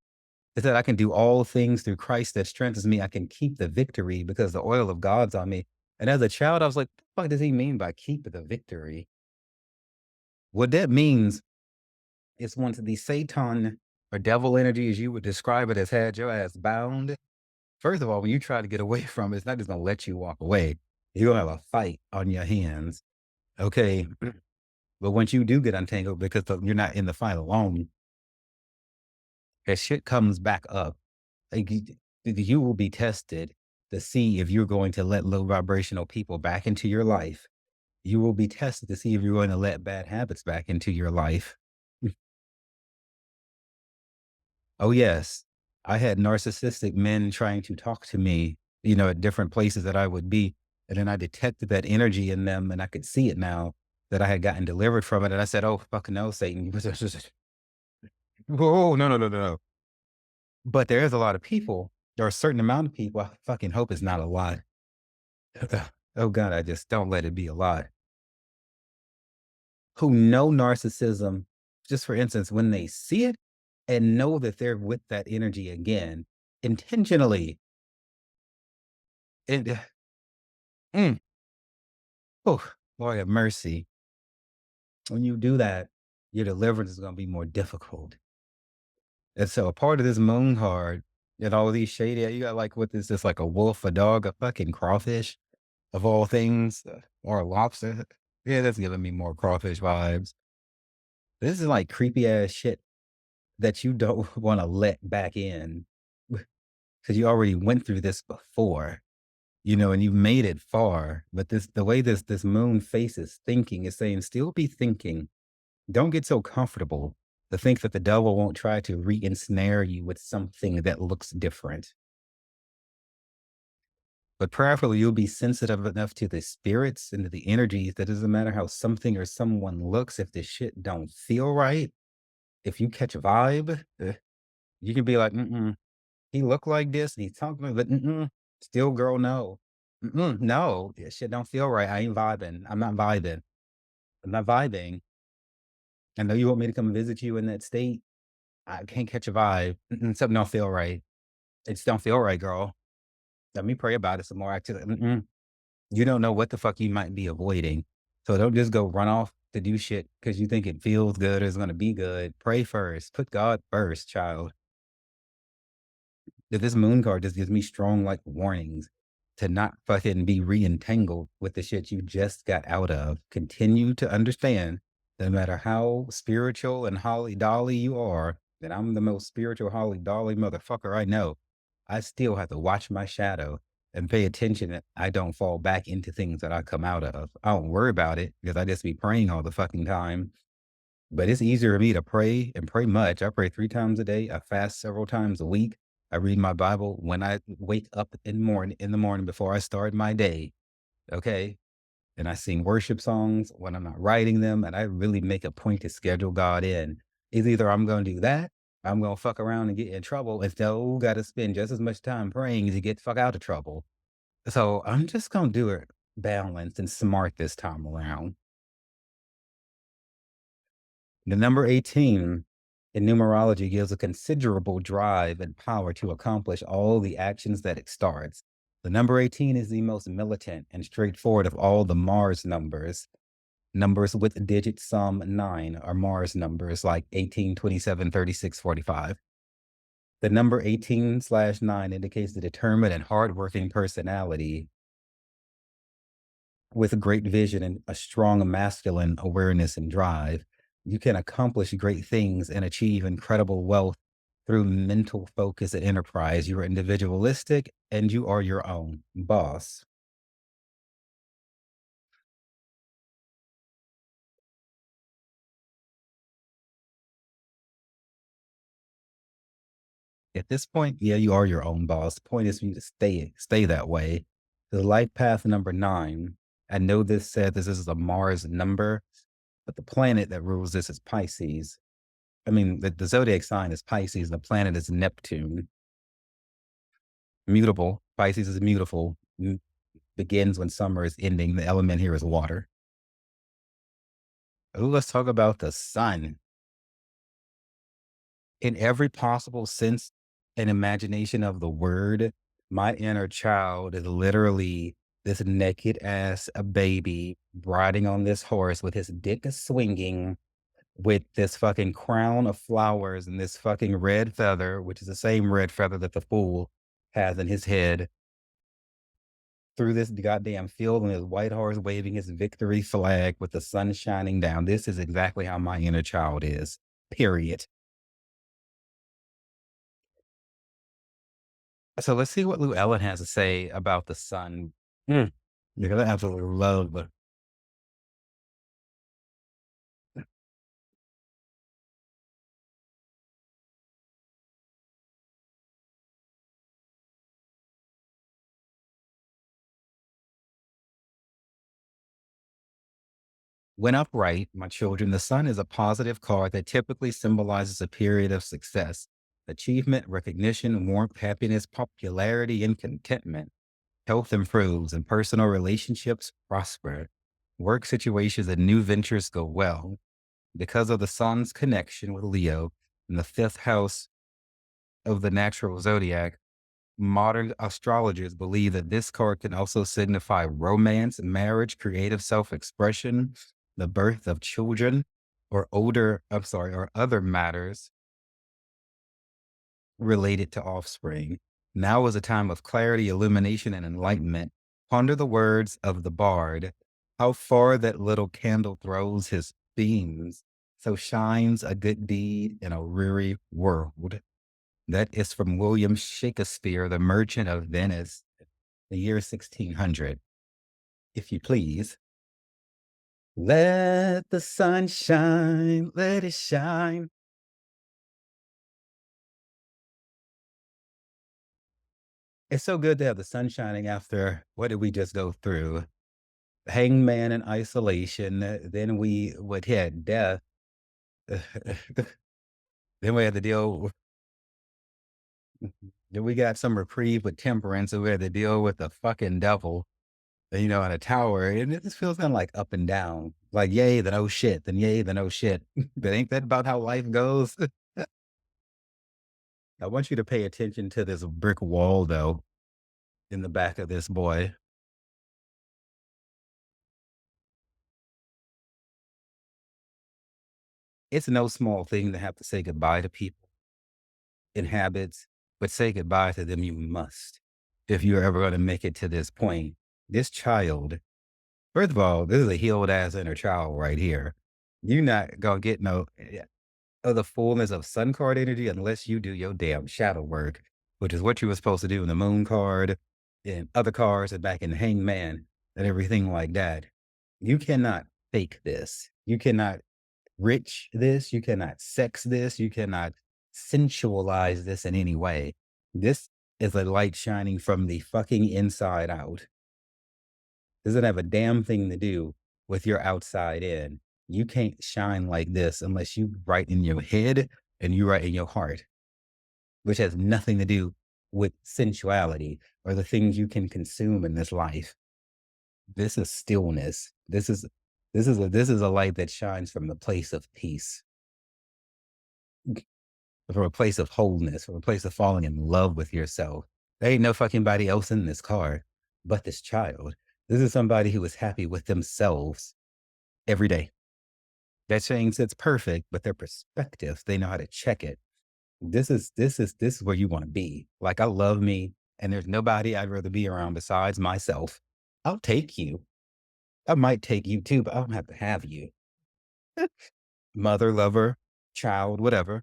It said, I can do all things through Christ that strengthens me. I can keep the victory because the oil of God's on me. And as a child, I was like, what the fuck does he mean by keep the victory? What that means is once the Satan or devil energy, as you would describe it, has had your ass bound. First of all, when you try to get away from it, it's not just going to let you walk away. You're going to have a fight on your hands. Okay. But once you do get untangled, because you're not in the fight alone, as shit comes back up, like you will be tested to see if you're going to let low vibrational people back into your life. You will be tested to see if you're going to let bad habits back into your life. Oh, yes. I had narcissistic men trying to talk to me, at different places that I would be. And then I detected that energy in them and I could see it now that I had gotten delivered from it. And I said, oh, fucking no, Satan. Whoa, no, no, no, no, no. But there is a lot of people. There are a certain amount of people. I fucking hope it's not a lot. oh God, I just don't let it be a lot, who know narcissism, just for instance, when they see it and know that they're with that energy again, intentionally. And mm, oh, Lord have mercy. When you do that, your deliverance is going to be more difficult. And so a part of this moon card and all of these shady, you got like, what is this, like a wolf, a dog, a fucking crawfish of all things, or a lobster? Yeah, that's giving me more crawfish vibes. This is like creepy ass shit that you don't want to let back in because you already went through this before, and you've made it far. But the way this moon faces thinking is saying, still be thinking. Don't get so comfortable to think that the devil won't try to re-ensnare you with something that looks different. But prayerfully, you'll be sensitive enough to the spirits and to the energies that doesn't matter how something or someone looks. If the shit don't feel right, if you catch a vibe, you can be like, mm-mm, he looked like this and he's talking, but mm-mm, still, girl, no. Mm-mm, no, this shit don't feel right. I ain't vibing. I'm not vibing. I'm not vibing. I know you want me to come visit you in that state. I can't catch a vibe. Mm-mm, something don't feel right. It just don't feel right, girl. Let me pray about it some more. Actually, you don't know what the fuck you might be avoiding. So don't just go run off to do shit because you think it feels good or is going to be good. Pray first. Put God first, child. That this moon card just gives me strong like warnings to not fucking be re-entangled with the shit you just got out of. Continue to understand that no matter how spiritual and holly dolly you are, that I'm the most spiritual holly dolly motherfucker I know. I still have to watch my shadow and pay attention that I don't fall back into things that I come out of. I don't worry about it because I just be praying all the fucking time. But it's easier for me to pray and pray much. I pray 3 times a day. I fast several times a week. I read my Bible when I wake up in the morning before I start my day. Okay. And I sing worship songs when I'm not writing them. And I really make a point to schedule God in. It's either I'm going to do that, I'm going to fuck around and get in trouble. And still got to spend just as much time praying to get the fuck out of trouble. So I'm just going to do it balanced and smart this time around. The number 18 in numerology gives a considerable drive and power to accomplish all the actions that it starts. The number 18 is the most militant and straightforward of all the Mars numbers. Numbers with digit sum 9 are Mars numbers like 18, 27, 36, 45. The number 18/9 indicates the determined and hardworking personality with great vision and a strong masculine awareness and drive. You can accomplish great things and achieve incredible wealth through mental focus and enterprise. You are individualistic and you are your own boss. At this point, yeah, you are your own boss. The point is for you to stay that way. The life path number 9. I know this said this is a Mars number, but the planet that rules this is Pisces. I mean, the zodiac sign is Pisces. The planet is Neptune. Mutable. Pisces is mutable. Begins when summer is ending. The element here is water. Ooh, let's talk about the sun. In every possible sense and imagination of the word, my inner child is literally this naked ass a baby riding on this horse with his dick swinging with this fucking crown of flowers and this fucking red feather, which is the same red feather that the fool has in his head, through this goddamn field on his white horse waving his victory flag with the sun shining down. This is exactly how my inner child is. Period. So let's see what Lou Ellen has to say about the sun. Mm. You're gonna absolutely love it. When upright, my children, the sun is a positive card that typically symbolizes a period of success, achievement, recognition, warmth, happiness, popularity, and contentment. Health improves and personal relationships prosper. Work situations and new ventures go well. Because of the sun's connection with Leo in the fifth house of the natural zodiac, modern astrologers believe that this card can also signify romance, marriage, creative self expression, the birth of children, or other matters related to offspring. Now is a time of clarity, illumination, and enlightenment. Ponder the words of the bard. How far that little candle throws his beams, so shines a good deed in a weary world. That is from William Shakespeare, The Merchant of Venice, the year 1600. If you please, let the sun shine, let it shine. It's so good to have the sun shining after what did we just go through? Hangman in isolation. Then we would hit death. Then we had to deal with, then we got some reprieve with temperance, and we had to deal with the fucking devil, on a tower. And it just feels kind of like up and down. Like, yay, then oh shit, then yay, then oh shit. But ain't that about how life goes? I want you to pay attention to this brick wall, though, in the back of this boy. It's no small thing to have to say goodbye to people and habits, but say goodbye to them you must if you're ever going to make it to this point. This child, first of all, this is a healed ass inner child right here. You're not going to get no of the fullness of sun card energy unless you do your damn shadow work, which is what you were supposed to do in the moon card and other cards and back in Hangman and everything like that. You cannot fake this. You cannot rich this. You cannot sex this. You cannot sensualize this in any way. This is a light shining from the fucking inside out. Doesn't have a damn thing to do with your outside in. You can't shine like this unless you right in your head and you right in your heart, which has nothing to do with sensuality or the things you can consume in this life. This is stillness. This is a light that shines from the place of peace, from a place of wholeness, from a place of falling in love with yourself. There ain't no fucking body else in this car but this child. This is somebody who is happy with themselves every day. That saying sits perfect, but their perspective, they know how to check it. This is where you want to be. Like, I love me, and there's nobody I'd rather be around besides myself. I'll take you. I might take you too, but I don't have to have you. Mother, lover, child, whatever.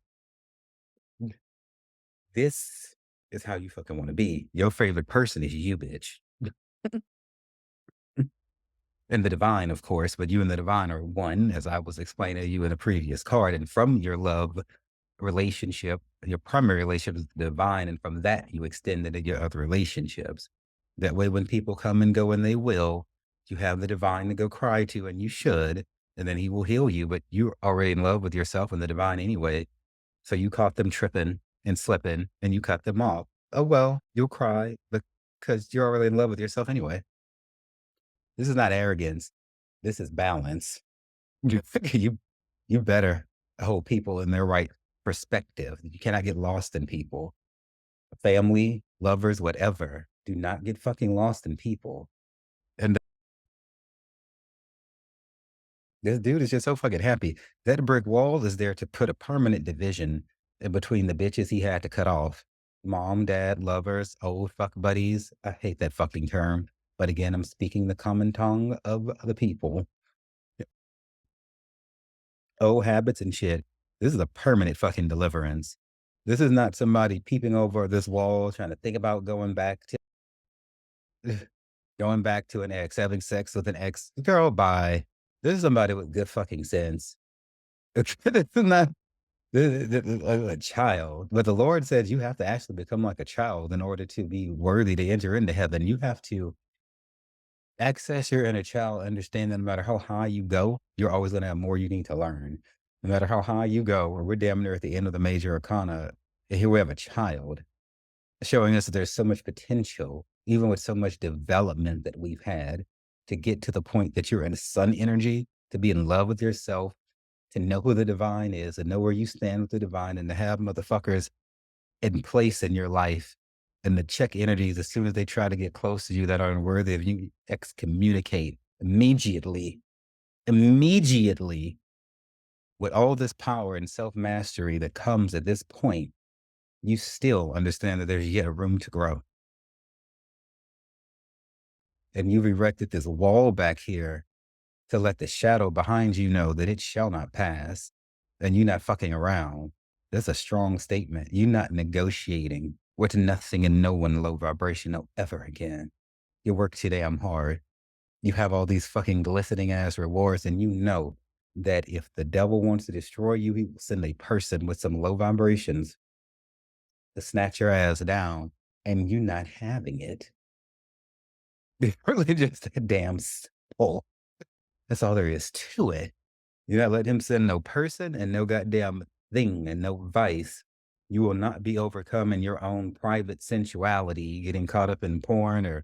This is how you fucking want to be. Your favorite person is you, bitch. And the divine, of course, but you and the divine are one, as I was explaining to you in a previous card. And from your love relationship, your primary relationship is the divine. And from that, you extend into your other relationships. That way, when people come and go and they will, you have the divine to go cry to, and you should, and then he will heal you. But you're already in love with yourself and the divine anyway. So you caught them tripping and slipping and you cut them off. Oh, well, you'll cry because you're already in love with yourself anyway. This is not arrogance. This is balance. You, you, you better hold people in their right perspective. You cannot get lost in people. Family, lovers, whatever. Do not get fucking lost in people. And this dude is just so fucking happy. That brick wall is there to put a permanent division in between the bitches he had to cut off. Mom, dad, lovers, old fuck buddies. I hate that fucking term. But again, I'm speaking the common tongue of the people. Old habits and shit. This is a permanent fucking deliverance. This is not somebody peeping over this wall trying to think about going back to an ex, having sex with an ex. Girl, bye. This is somebody with good fucking sense. This is not a child. But the Lord says you have to actually become like a child in order to be worthy to enter into heaven. You have to access your inner child, understand that no matter how high you go, you're always going to have more you need to learn. No matter how high you go, or we're damn near at the end of the Major Arcana, and here we have a child showing us that there's so much potential even with so much development that we've had to get to the point that you're in sun energy, to be in love with yourself, to know who the divine is and know where you stand with the divine and to have motherfuckers in place in your life and to check energies as soon as they try to get close to you that are unworthy of you, excommunicate immediately with all this power and self mastery that comes at this point. You still understand that there's yet room to grow. And you've erected this wall back here to let the shadow behind you know that it shall not pass and you're not fucking around. That's a strong statement. You're not negotiating with nothing and no one low vibrational ever again. You work too damn hard. You have all these fucking glistening ass rewards, and you know that if the devil wants to destroy you, he will send a person with some low vibrations to snatch your ass down, and you not having it. It's really just a damn simple. That's all there is to it. You're not letting him send no person and no goddamn thing and no vice. You will not be overcome in your own private sensuality, getting caught up in porn or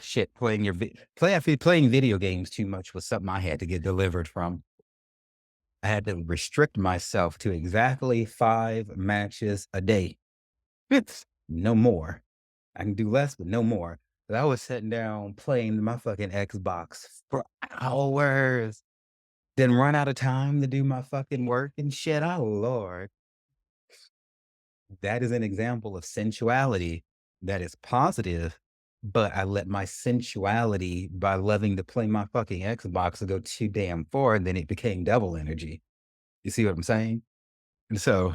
shit, playing video games too much was something I had to get delivered from. I had to restrict myself to exactly 5 matches a day. It's no more. I can do less, but no more. But I was sitting down playing my fucking Xbox for hours, then run out of time to do my fucking work and shit. Oh, Lord. That is an example of sensuality that is positive, but I let my sensuality by loving to play my fucking Xbox go too damn far, and then it became devil energy. You see what I'm saying? And so,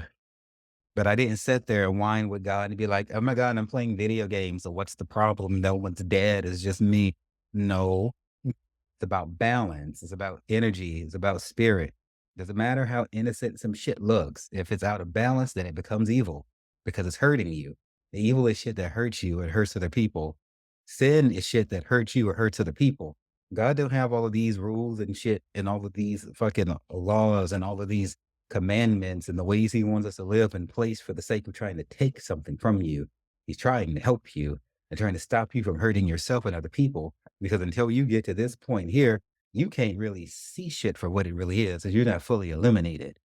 but I didn't sit there and whine with God and be like, oh my God, I'm playing video games. So what's the problem? No one's dead. It's just me. No, it's about balance. It's about energy. It's about spirit. Doesn't matter how innocent some shit looks. If it's out of balance, then it becomes evil because it's hurting you. The evil is shit that hurts you. It hurts other people. Sin is shit that hurts you or hurts other people. God don't have all of these rules and shit and all of these fucking laws and all of these commandments and the ways he wants us to live in place for the sake of trying to take something from you. He's trying to help you and trying to stop you from hurting yourself and other people. Because until you get to this point here, you can't really see shit for what it really is, because you're not fully illuminated.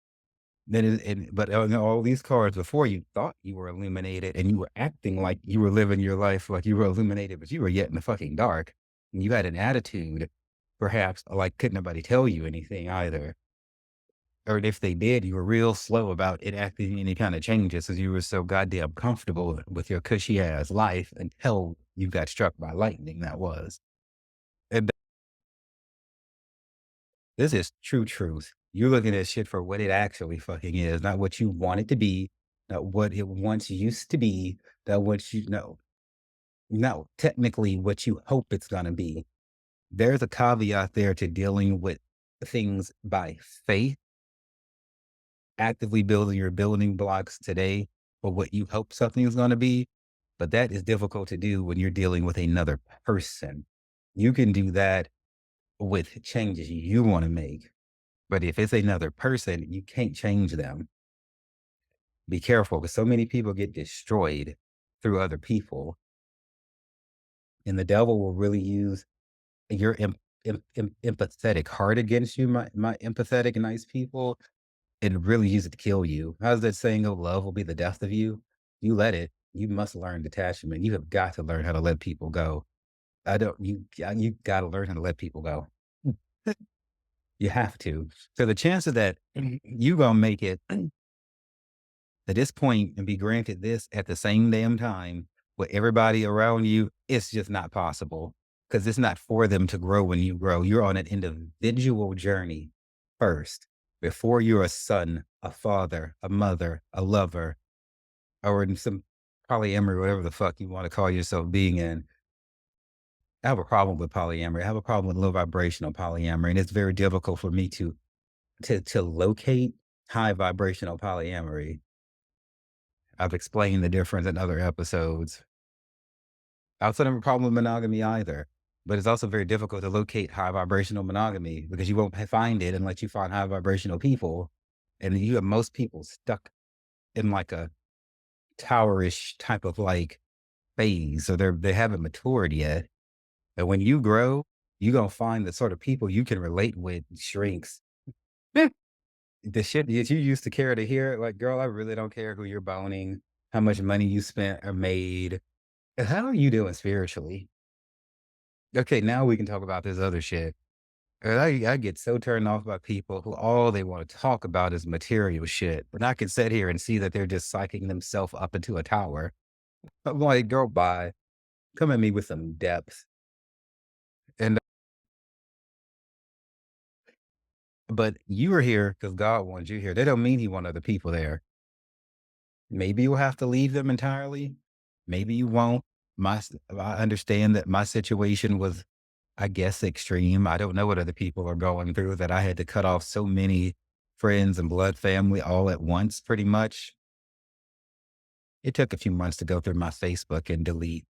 But on all these cards before, you thought you were illuminated and you were acting like you were living your life like you were illuminated, but you were yet in the fucking dark. And you had an attitude, perhaps, like could nobody tell you anything either. Or if they did, you were real slow about enacting any kind of changes because you were so goddamn comfortable with your cushy ass life until you got struck by lightning. That was. And this is true truth. You're looking at shit for what it actually fucking is, not what you want it to be, not what it once used to be, not what you know. No, technically what you hope it's gonna be. There's a caveat there to dealing with things by faith, actively building your building blocks today for what you hope something is gonna be. But that is difficult to do when you're dealing with another person. You can do that with changes you want to make. But if it's another person, you can't change them. Be careful because so many people get destroyed through other people. And the devil will really use your empathetic heart against you, my empathetic, nice people, and really use it to kill you. How's that saying, oh, love will be the death of you? You let it. You must learn detachment. You have got to learn how to let people go. You got to learn how to let people go. You have to. So the chance of that you gonna make it at this point and be granted this at the same damn time with everybody around you, it's just not possible because it's not for them to grow when you grow. You're on an individual journey first before you're a son, a father, a mother, a lover, or in some polyamory, whatever the fuck you want to call yourself being in. I have a problem with polyamory. I have a problem with low vibrational polyamory, and it's very difficult for me to locate high vibrational polyamory. I've explained the difference in other episodes. I also don't have a problem with monogamy either, but it's also very difficult to locate high vibrational monogamy because you won't find it unless you find high vibrational people. And you have most people stuck in like a towerish type of like phase, so they haven't matured yet. And when you grow, you're gonna find the sort of people you can relate with shrinks. The shit that you used to care to hear, like, girl, I really don't care who you're boning, how much money you spent or made. How are you doing spiritually? Okay, now we can talk about this other shit. And I get so turned off by people who all they want to talk about is material shit. And I can sit here and see that they're just psyching themselves up into a tower. I'm like, girl, bye. Come at me with some depth. And but you are here because God wants you here. That don't mean he want other people there. Maybe you'll have to leave them entirely. Maybe you won't. I understand that my situation was, I guess, extreme. I don't know what other people are going through that I had to cut off so many friends and blood family all at once, pretty much. It took a few months to go through my Facebook and delete.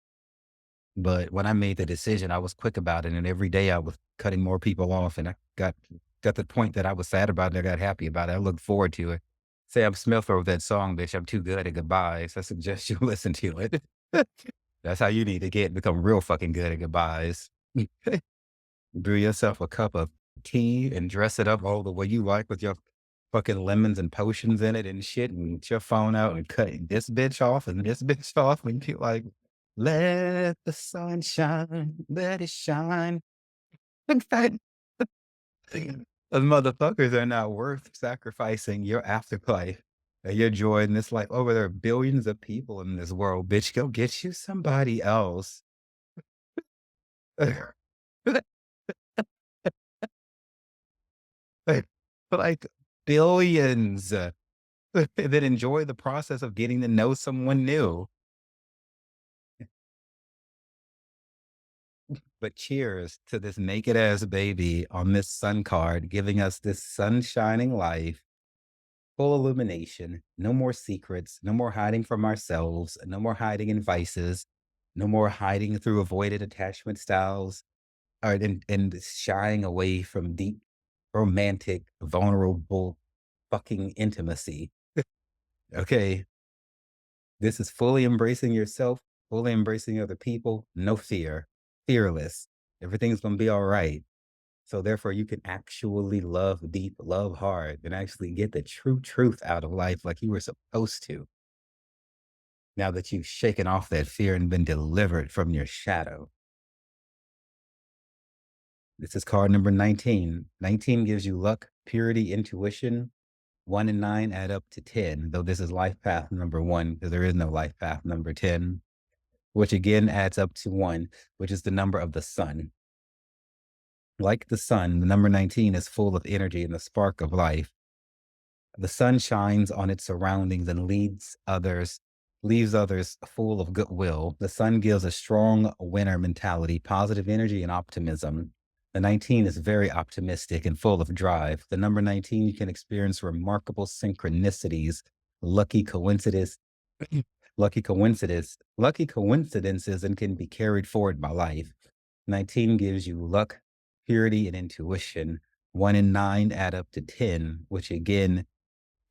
But when I made the decision, I was quick about it. And every day I was cutting more people off. And I got the point that I was sad about it. I got happy about it. I looked forward to it. Sam Smith wrote that song, bitch, I'm too good at goodbyes. I suggest you listen to it. That's how you need to become real fucking good at goodbyes. Brew yourself a cup of tea and dress it up all the way you like with your fucking lemons and potions in it and shit, and get your phone out and cut this bitch off and this bitch off and be like, let the sun shine, let it shine. In fact, those motherfuckers are not worth sacrificing your afterlife and your joy in this life. Over there are billions of people in this world. Bitch, go get you somebody else. Like billions that enjoy the process of getting to know someone new. But cheers to this naked ass baby on this sun card, giving us this sun shining life, full illumination, no more secrets, no more hiding from ourselves, no more hiding in vices, no more hiding through avoided attachment styles, or and shying away from deep, romantic, vulnerable fucking intimacy. Okay. This is fully embracing yourself, fully embracing other people, no fear, fearless. Everything's going to be all right. So therefore you can actually love deep, love hard, and actually get the true truth out of life like you were supposed to. Now that you've shaken off that fear and been delivered from your shadow. This is card number 19. 19 gives you luck, purity, intuition. 1 and 9 add up to 10, though this is life path number 1 because there is no life path number 10, which again adds up to 1, which is the number of the sun. Like the sun, the number 19 is full of energy and the spark of life. The sun shines on its surroundings and leaves others full of goodwill. The sun gives a strong winner mentality, positive energy, and optimism. The 19 is very optimistic and full of drive. The number 19, you can experience remarkable synchronicities, lucky coincidence, lucky coincidences, and can be carried forward by life. 19 gives you luck, purity, and intuition. 1 and 9 add up to 10, which again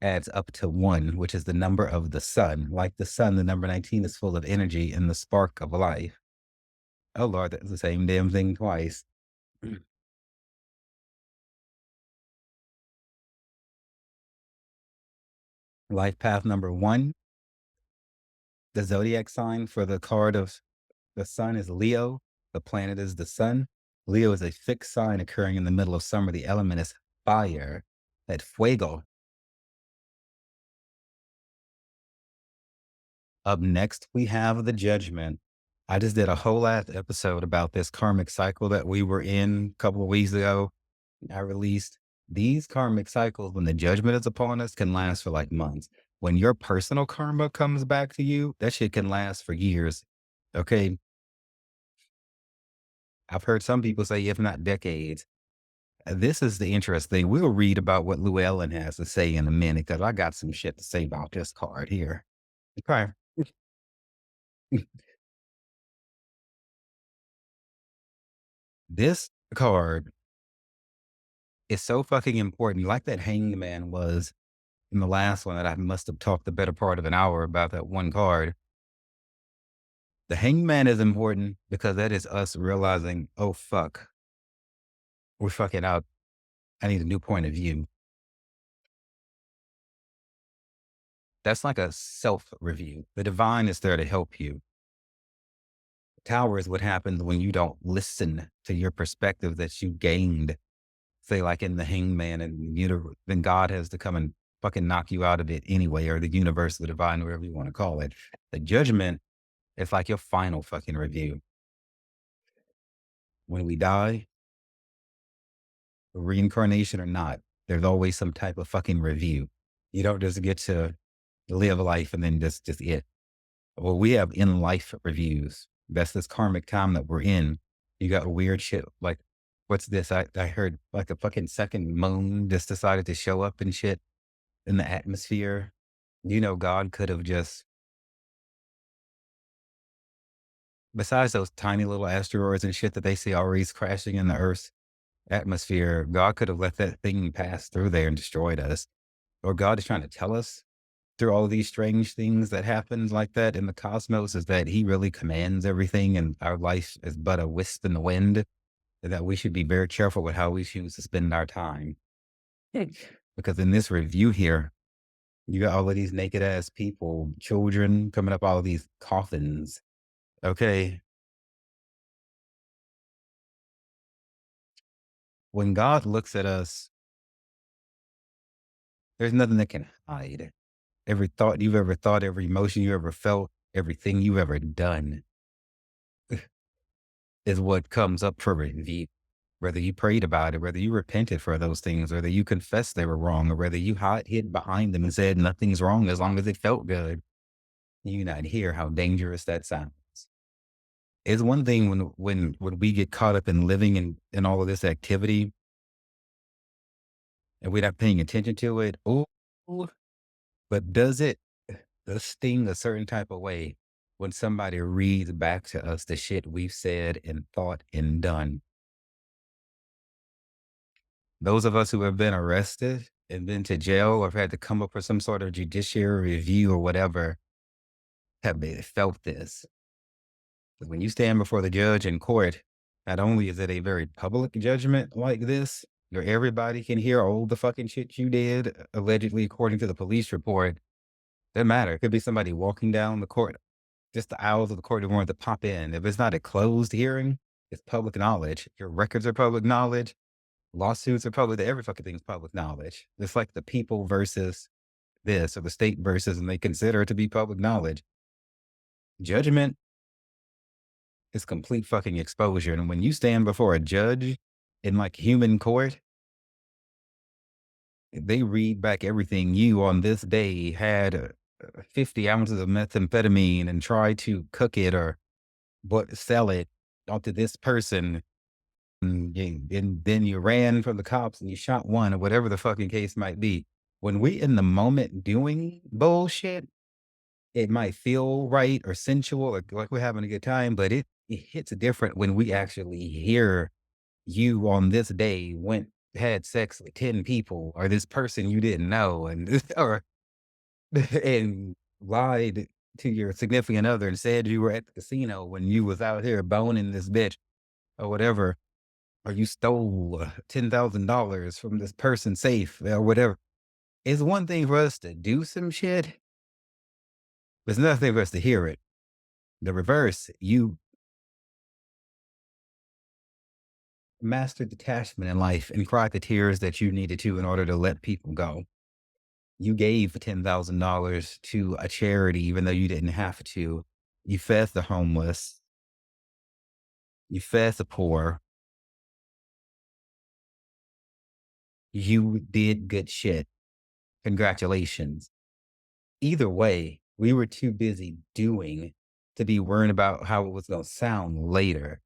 adds up to 1, which is the number of the sun. Like the sun, the number 19 is full of energy and the spark of life. Oh, Lord, that's the same damn thing twice. Life path number 1, the zodiac sign for the card of the sun is Leo. The planet is the sun. Leo is a fixed sign occurring in the middle of summer. The element is fire, that fuego. Up next, we have the judgment. I just did a whole last episode about this karmic cycle that we were in a couple of weeks ago. I released these karmic cycles when the judgment is upon us can last for like months. When your personal karma comes back to you, that shit can last for years. Okay. I've heard some people say, if not decades. This is the interesting thing. We'll read about what Llewellyn has to say in a minute because I got some shit to say about this card here. Okay. This card is so fucking important. Like that Hanged Man was in the last one that I must have talked the better part of an hour about that one card. The hangman is important because that is us realizing, oh, fuck, we're fucking out. I need a new point of view. That's like a self review. The divine is there to help you. Tower is what happens when you don't listen to your perspective that you gained, say, like in the hangman, and then God has to come and fucking knock you out of it anyway, or the universe, the divine, whatever you want to call it. The judgment is like your final fucking review. When we die, reincarnation or not, there's always some type of fucking review. You don't just get to live life and then just it. Well, we have in life reviews. That's this karmic time that we're in. You got weird shit like, what's this? I heard like a fucking second moon just decided to show up and shit in the atmosphere. God could have just, besides those tiny little asteroids and shit that they see always crashing in the Earth's atmosphere, God could have let that thing pass through there and destroyed us. Or God is trying to tell us through all of these strange things that happen like that in the cosmos is that he really commands everything and our life is but a wisp in the wind, and that we should be very careful with how we choose to spend our time. Because in this review here, you got all of these naked ass people, children coming up all of these coffins. Okay. When God looks at us, there's nothing that can hide. Every thought you've ever thought, every emotion you ever felt, everything you've ever done is what comes up for review. Whether you prayed about it, whether you repented for those things, whether you confessed they were wrong, or whether you hid behind them and said nothing's wrong as long as it felt good, you not hear how dangerous that sounds. It's one thing when we get caught up in living in all of this activity and we're not paying attention to it. Oh, but does sting a certain type of way when somebody reads back to us the shit we've said and thought and done? Those of us who have been arrested and been to jail or have had to come up with some sort of judiciary review or whatever felt this. When you stand before the judge in court, not only is it a very public judgment like this, where everybody can hear all the fucking shit you did, allegedly according to the police report. Doesn't matter. It could be somebody walking down the court, just the aisles of the court who wanted to pop in. If it's not a closed hearing, it's public knowledge. Your records are public knowledge. Lawsuits are public. Every fucking thing's public knowledge. It's like the people versus this or the state versus, and they consider it to be public knowledge. Judgment is complete fucking exposure. And when you stand before a judge in like human court, they read back everything you on this day had 50 ounces of methamphetamine and tried to cook it or sell it onto this person. And then you ran from the cops and you shot one or whatever the fucking case might be. When we in the moment doing bullshit, it might feel right or sensual or like we're having a good time, but it hits different when we actually hear you on this day had sex with 10 people or this person you didn't know and or and lied to your significant other and said you were at the casino when you was out here boning this bitch or whatever, or you stole $10,000 from this person's safe or whatever. It's one thing for us to do some shit, but it's another thing for us to hear it. The reverse, you mastered detachment in life and cried the tears that you needed to in order to let people go. You gave $10,000 to a charity, even though you didn't have to. You fed the homeless. You fed the poor. You did good shit. Congratulations. Either way, we were too busy doing to be worrying about how it was going to sound later.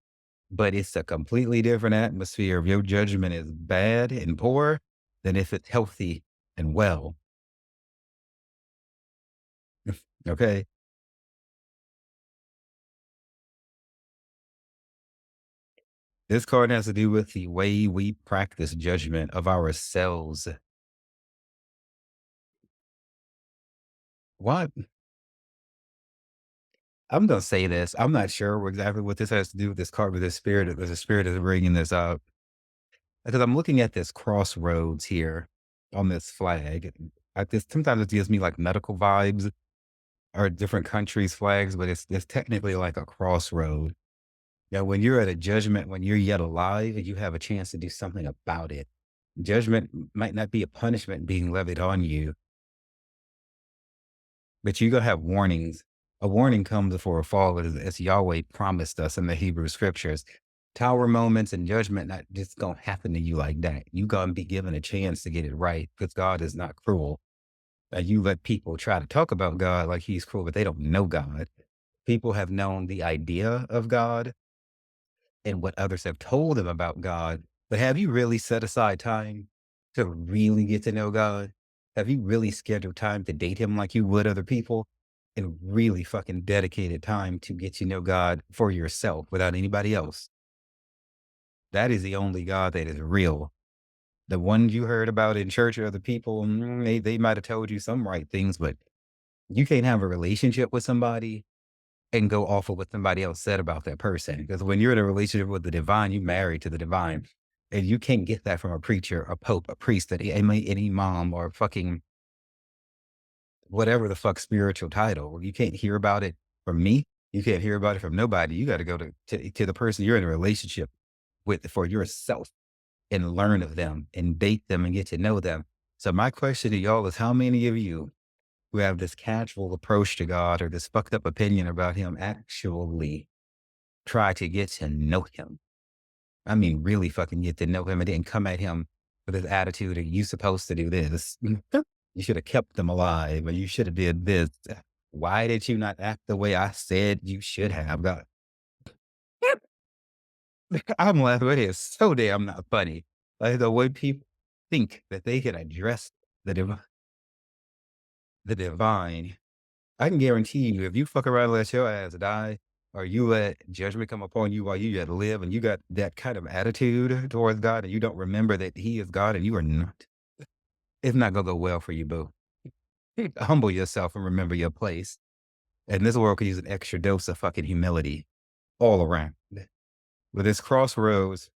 But it's a completely different atmosphere if your judgment is bad and poor than if it's healthy and well. Okay. This card has to do with the way we practice judgment of ourselves. What? I'm gonna say this. I'm not sure exactly what this has to do with this card, with this spirit. There's a spirit is bringing this up because I'm looking at this crossroads here on this flag. This sometimes it gives me like medical vibes or different countries' flags, but it's technically like a crossroad. Now, when you're at a judgment, when you're yet alive, and you have a chance to do something about it. Judgment might not be a punishment being levied on you, but you're gonna have warnings. A warning comes before a fall, as Yahweh promised us in the Hebrew scriptures. Tower moments and judgment not just gonna happen to you like that. You gonna be given a chance to get it right because God is not cruel. You let people try to talk about God like he's cruel, but they don't know God. People have known the idea of God and what others have told them about God. But have you really set aside time to really get to know God? Have you really scheduled time to date him like you would other people? And really fucking dedicated time to get to know God for yourself without anybody else? That is the only God that is real. The ones you heard about in church or other people, they might have told you some right things, but you can't have a relationship with somebody and go off of what somebody else said about that person. Because when you're in a relationship with the divine, you married to the divine. And you can't get that from a preacher, a pope, a priest, any mom, or fucking whatever the fuck spiritual title. You can't hear about it from me. You can't hear about it from nobody. You got to go to the person you're in a relationship with for yourself and learn of them and date them and get to know them. So my question to y'all is, how many of you who have this casual approach to God or this fucked up opinion about him actually try to get to know him? I mean, really fucking get to know him and didn't come at him with his attitude of you supposed to do this. You should have kept them alive, or you should have did this. Why did you not act the way I said you should have? God, I'm laughing. It is so damn not funny. Like the way people think that they can address the the divine. I can guarantee you, if you fuck around and let your ass die, or you let judgment come upon you while you yet live, and you got that kind of attitude towards God, and you don't remember that He is God and you are not, it's not gonna go well for you, boo. Humble yourself and remember your place. And this world could use an extra dose of fucking humility all around. With this crossroads,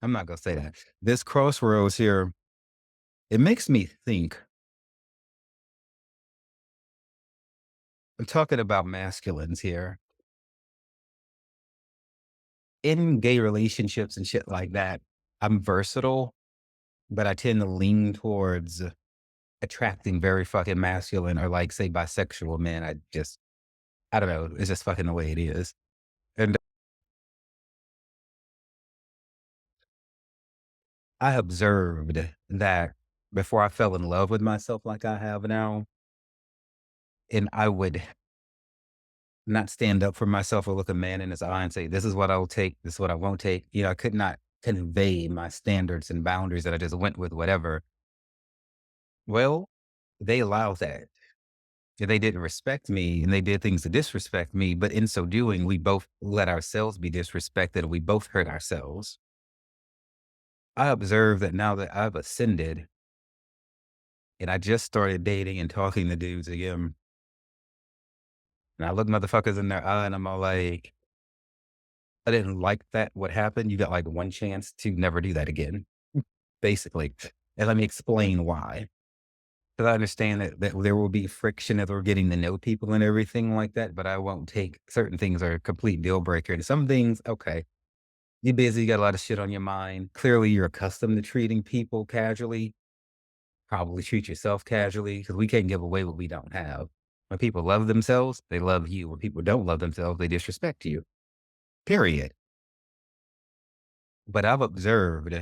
I'm not gonna say that. This crossroads here, it makes me think. I'm talking about masculines here in gay relationships and shit like that. I'm versatile, but I tend to lean towards attracting very fucking masculine or like say bisexual men. I don't know. It's just fucking the way it is. And I observed that before I fell in love with myself like I have now, and I would not stand up for myself or look a man in his eye and say, this is what I'll take. This is what I won't take. You know, I could not convey my standards and boundaries that I just went with whatever. Well, they allowed that. They didn't respect me and they did things to disrespect me. But in so doing, we both let ourselves be disrespected and we both hurt ourselves. I observe that now that I've ascended and I just started dating and talking to dudes again, and I look motherfuckers in their eye and I'm all like, I didn't like that. What happened? You got like one chance to never do that again, basically. And let me explain why. Because I understand that there will be friction as we're getting to know people and everything like that, but I won't take certain things are a complete deal breaker. And some things, okay, you're busy, you got a lot of shit on your mind. Clearly, you're accustomed to treating people casually. Probably treat yourself casually because we can't give away what we don't have. When people love themselves, they love you. When people don't love themselves, they disrespect you. Period. But I've observed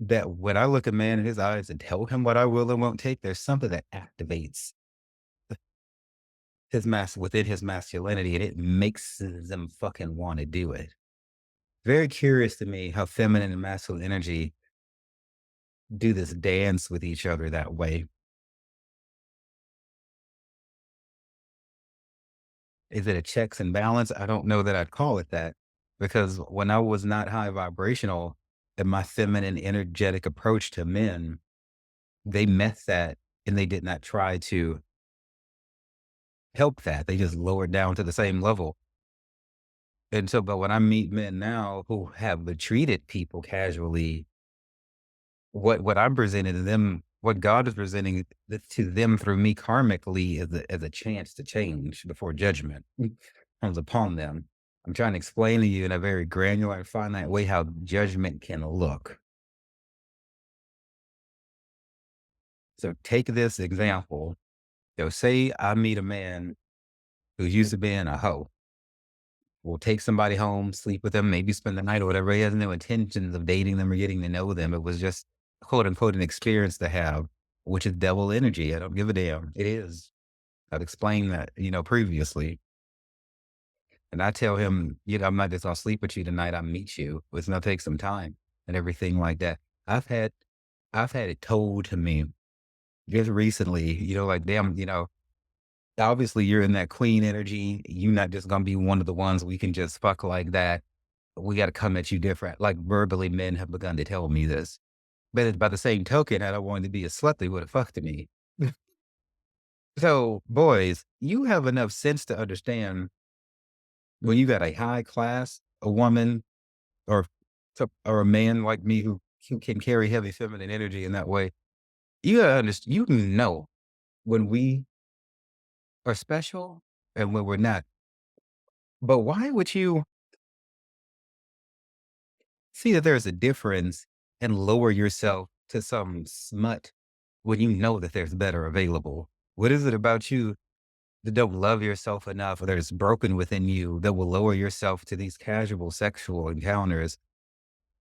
that when I look a man in his eyes and tell him what I will and won't take, there's something that activates within his masculinity, and it makes them fucking want to do it. Very curious to me how feminine and masculine energy do this dance with each other that way. Is it a checks and balance? I don't know that I'd call it that because when I was not high vibrational, and my feminine, energetic approach to men, they met that and they did not try to help that. They just lowered down to the same level. And so, but when I meet men now who have treated people casually, what I'm presenting to them, what God is presenting to them through me karmically is as a chance to change before judgment comes upon them. I'm trying to explain to you in a very granular and finite way how judgment can look. So take this example. So say I meet a man who's used to being a hoe. Will take somebody home, sleep with them, maybe spend the night or whatever. He has no intentions of dating them or getting to know them. It was just quote unquote an experience to have, which is devil energy. I don't give a damn. It is. I've explained that, previously. And I tell him, I'm not just gonna sleep with you tonight. I meet you. It's gonna take some time and everything like that. I've had I've had it told to me just recently, like damn, obviously you're in that queen energy. You're not just gonna be one of the ones we can just fuck like that. We gotta come at you different. Like verbally, men have begun to tell me this. But by the same token, I don't want to be a slut, they would have fucked me. So, boys, you have enough sense to understand when you got a high class, a woman or or a man like me who can carry heavy feminine energy in that way. You gotta understand. You know when we are special and when we're not. But why would you see that there's a difference and lower yourself to some smut when you know that there's better available? What is it about you that don't love yourself enough or that is broken within you that will lower yourself to these casual sexual encounters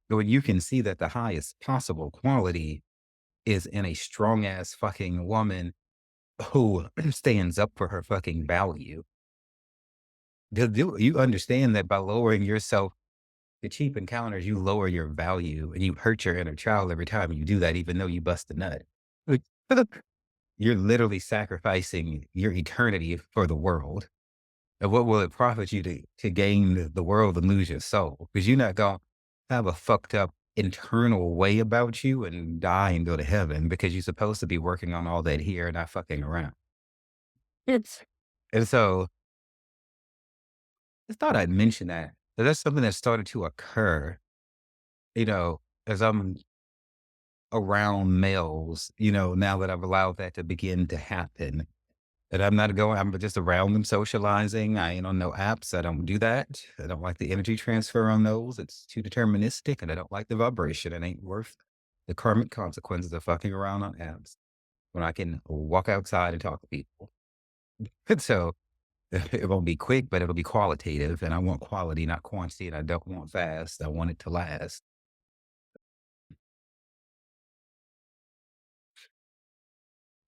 when you can see that the highest possible quality is in a strong ass fucking woman who stands up for her fucking value? Do you understand that by lowering yourself to cheap encounters, you lower your value and you hurt your inner child every time you do that, even though you bust a nut? Like, you're literally sacrificing your eternity for the world. And what will it profit you to gain the world and lose your soul? Because you're not going to have a fucked up internal way about you and die and go to heaven because you're supposed to be working on all that here and not fucking around. It's And so I thought I'd mention that. That's something that started to occur, as I'm around males, now that I've allowed that to begin to happen. That I'm just around them socializing. I ain't on no apps. I don't do that. I don't like the energy transfer on those. It's too deterministic and I don't like the vibration. It ain't worth the karmic consequences of fucking around on apps when I can walk outside and talk to people. And so it won't be quick, but it'll be qualitative. And I want quality, not quantity. And I don't want fast. I want it to last.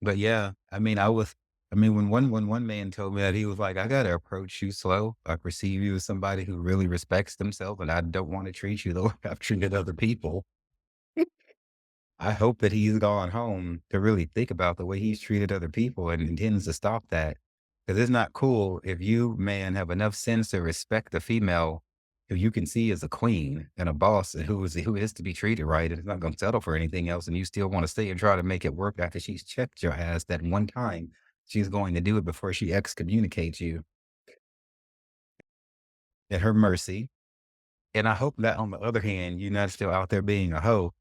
But yeah, when one man told me that he was like, I gotta approach you slow. I perceive you as somebody who really respects themselves, and I don't want to treat you the way I've treated other people. I hope that he's gone home to really think about the way he's treated other people and intends to stop that. Because it's not cool if you, man, have enough sense to respect a female who you can see as a queen and a boss and who is to be treated right and is not going to settle for anything else. And you still want to stay and try to make it work after she's checked your ass that one time. She's going to do it before she excommunicates you at her mercy. And I hope that on the other hand, you're not still out there being a hoe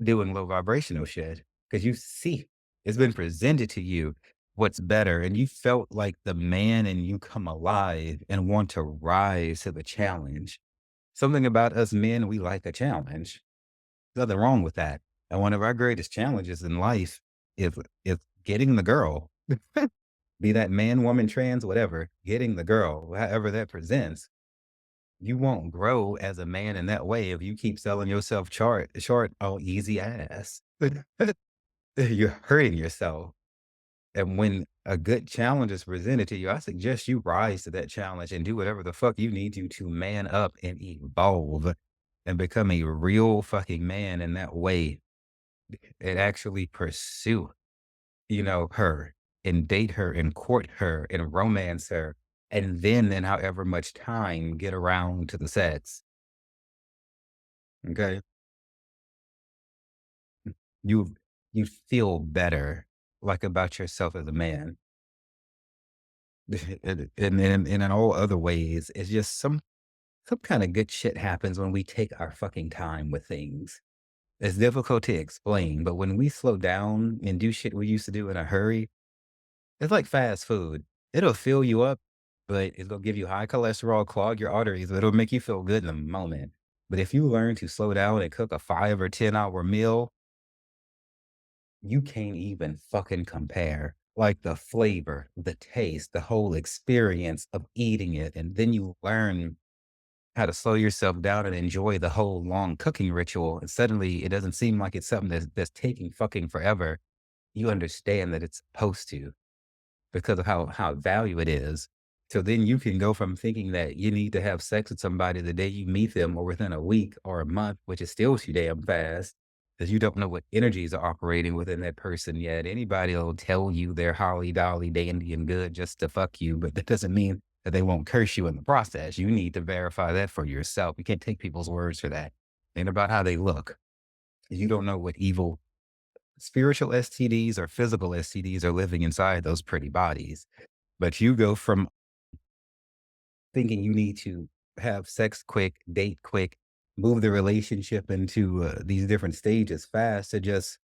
doing low vibrational shit because you see it's been presented to you what's better and you felt like the man and you come alive and want to rise to the challenge. Something about us men, we like a challenge. Nothing wrong with that. And one of our greatest challenges in life is getting the girl. Be that man, woman, trans, whatever, getting the girl, however that presents. You won't grow as a man in that way if you keep selling yourself short on easy ass. You're hurting yourself. And when a good challenge is presented to you, I suggest you rise to that challenge and do whatever the fuck you need to man up and evolve and become a real fucking man in that way and actually pursue, her and date her and court her and romance her. And then in however much time get around to the sex. Okay. You you feel better, like, about yourself as a man. And in all other ways, it's just some kinda good shit happens when we take our fucking time with things. It's difficult to explain, but when we slow down and do shit we used to do in a hurry, it's like fast food. It'll fill you up, but it'll give you high cholesterol, clog your arteries, but it'll make you feel good in the moment. But if you learn to slow down and cook a 5 or 10-hour meal, you can't even fucking compare. Like the flavor, the taste, the whole experience of eating it. And then you learn how to slow yourself down and enjoy the whole long cooking ritual. And suddenly it doesn't seem like it's something that's taking fucking forever. You understand that it's supposed to because of how value it is. So then you can go from thinking that you need to have sex with somebody the day you meet them or within a week or a month, which is still too damn fast, because you don't know what energies are operating within that person yet. Anybody will tell you they're holly dolly dandy and good just to fuck you, but that doesn't mean that they won't curse you in the process. You need to verify that for yourself. You can't take people's words for that. Ain't about how they look. You don't know what evil spiritual STDs or physical STDs are living inside those pretty bodies. But you go from thinking you need to have sex quick, date quick, move the relationship into these different stages fast to just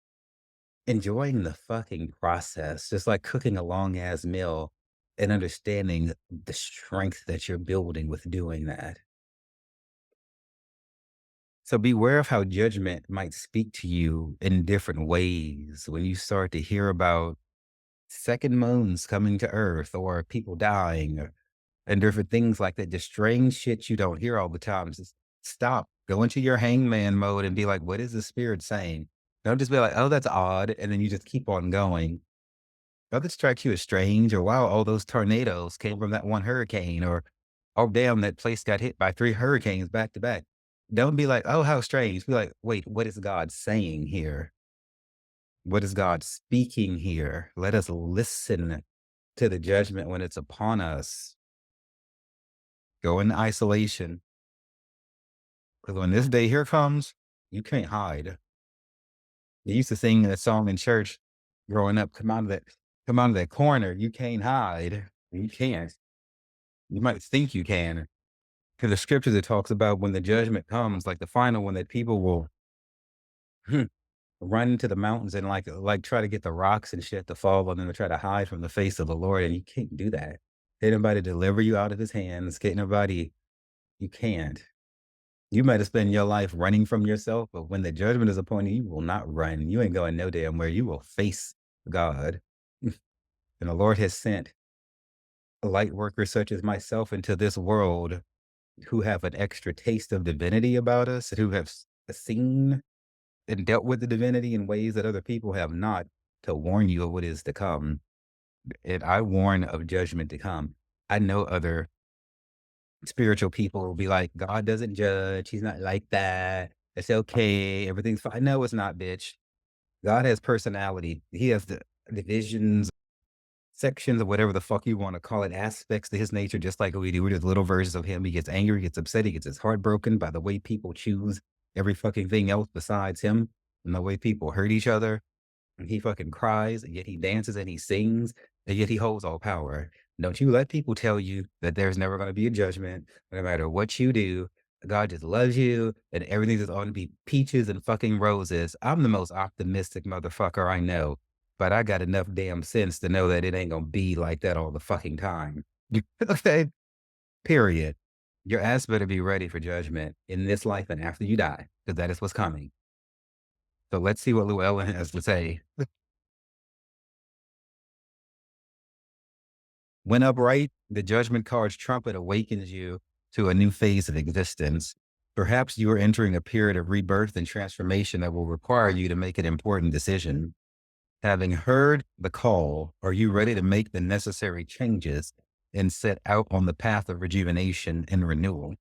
enjoying the fucking process, just like cooking a long ass meal and understanding the strength that you're building with doing that. So beware of how judgment might speak to you in different ways when you start to hear about second moons coming to Earth or people dying and different things like that. Just strange shit you don't hear all the time. Just stop, go into your hangman mode and be like, what is the spirit saying? Don't just be like, oh, that's odd. And then you just keep on going. Don't this strike you as strange or wow, all those tornadoes came from that one hurricane or oh, damn, that place got hit by 3 hurricanes back to back. Don't be like, oh, how strange. Be like, wait, what is God saying here? What is God speaking here? Let us listen to the judgment when it's upon us. Go in isolation. Because when this day here comes, you can't hide. They used to sing that song in church growing up, come out of that corner. You can't hide. You can't. You might think you can. Because the scripture that talks about when the judgment comes, like the final one, that people will run into the mountains and like try to get the rocks and shit to fall on them to try to hide from the face of the Lord. And you can't do that. Can't nobody deliver you out of his hands. Can't nobody, you can't. You might have spent your life running from yourself, but when the judgment is upon you, you will not run. You ain't going no damn where. You will face God. And the Lord has sent light workers such as myself into this world who have an extra taste of divinity about us, who have seen and dealt with the divinity in ways that other people have not, to warn you of what is to come. And I warn of judgment to come. I know other spiritual people will be like, God doesn't judge. He's not like that. It's okay. Everything's fine. No, it's not, bitch. God has personality. He has the divisions, sections, or whatever the fuck you want to call it, aspects to his nature, just like we do. We're just little versions of him. He gets angry, he gets upset, he gets his heart broken by the way people choose every fucking thing else besides him and the way people hurt each other. And he fucking cries, and yet he dances and he sings, and yet he holds all power. Don't you let people tell you that there's never going to be a judgment, no matter what you do. God just loves you, and everything is going to be peaches and fucking roses. I'm the most optimistic motherfucker I know, but I got enough damn sense to know that it ain't going to be like that all the fucking time. Okay? Period. Your ass better be ready for judgment in this life and after you die, because that is what's coming. So let's see what Llewellyn has to say. When upright, the judgment card's trumpet awakens you to a new phase of existence. Perhaps you are entering a period of rebirth and transformation that will require you to make an important decision. Having heard the call, are you ready to make the necessary changes and set out on the path of rejuvenation and renewal?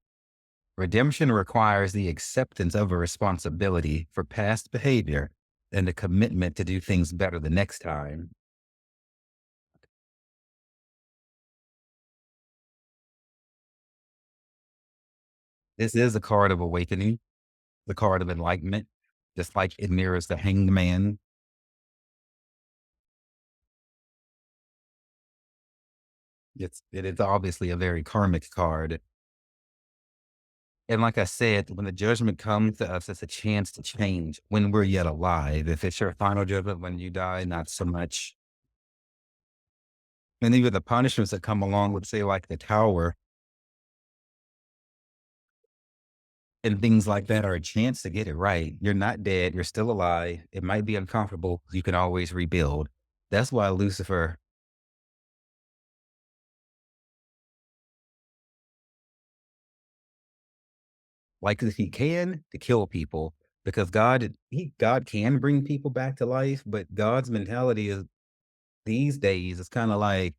Redemption requires the acceptance of a responsibility for past behavior and a commitment to do things better the next time. This is a card of awakening, the card of enlightenment. just like it mirrors the Hanged Man. It is obviously a very karmic card. And like I said, when the judgment comes to us, it's a chance to change when we're yet alive. If it's your final judgment when you die, not so much. And even the punishments that come along with, say, like the tower and things like that are a chance to get it right. You're not dead. You're still alive. It might be uncomfortable. You can always rebuild. That's why Lucifer likes, if he can, to kill people, because God can bring people back to life, but God's mentality is these days it's kind of like,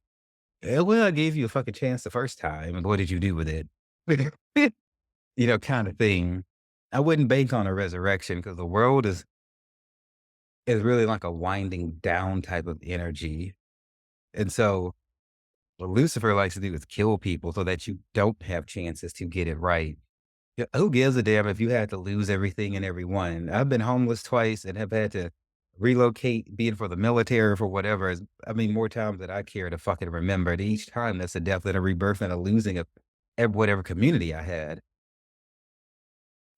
"Eh, well, I gave you a fucking chance the first time, and what did you do with it?" Kind of thing. I wouldn't bank on a resurrection because the world is really like a winding down type of energy. And so what Lucifer likes to do is kill people so that you don't have chances to get it right. Yeah, who gives a damn if you had to lose everything and everyone? I've been homeless twice and have had to relocate, be it for the military or for whatever. I mean, more times than I care to fucking remember. And each time that's a death and a rebirth and a losing of whatever community I had.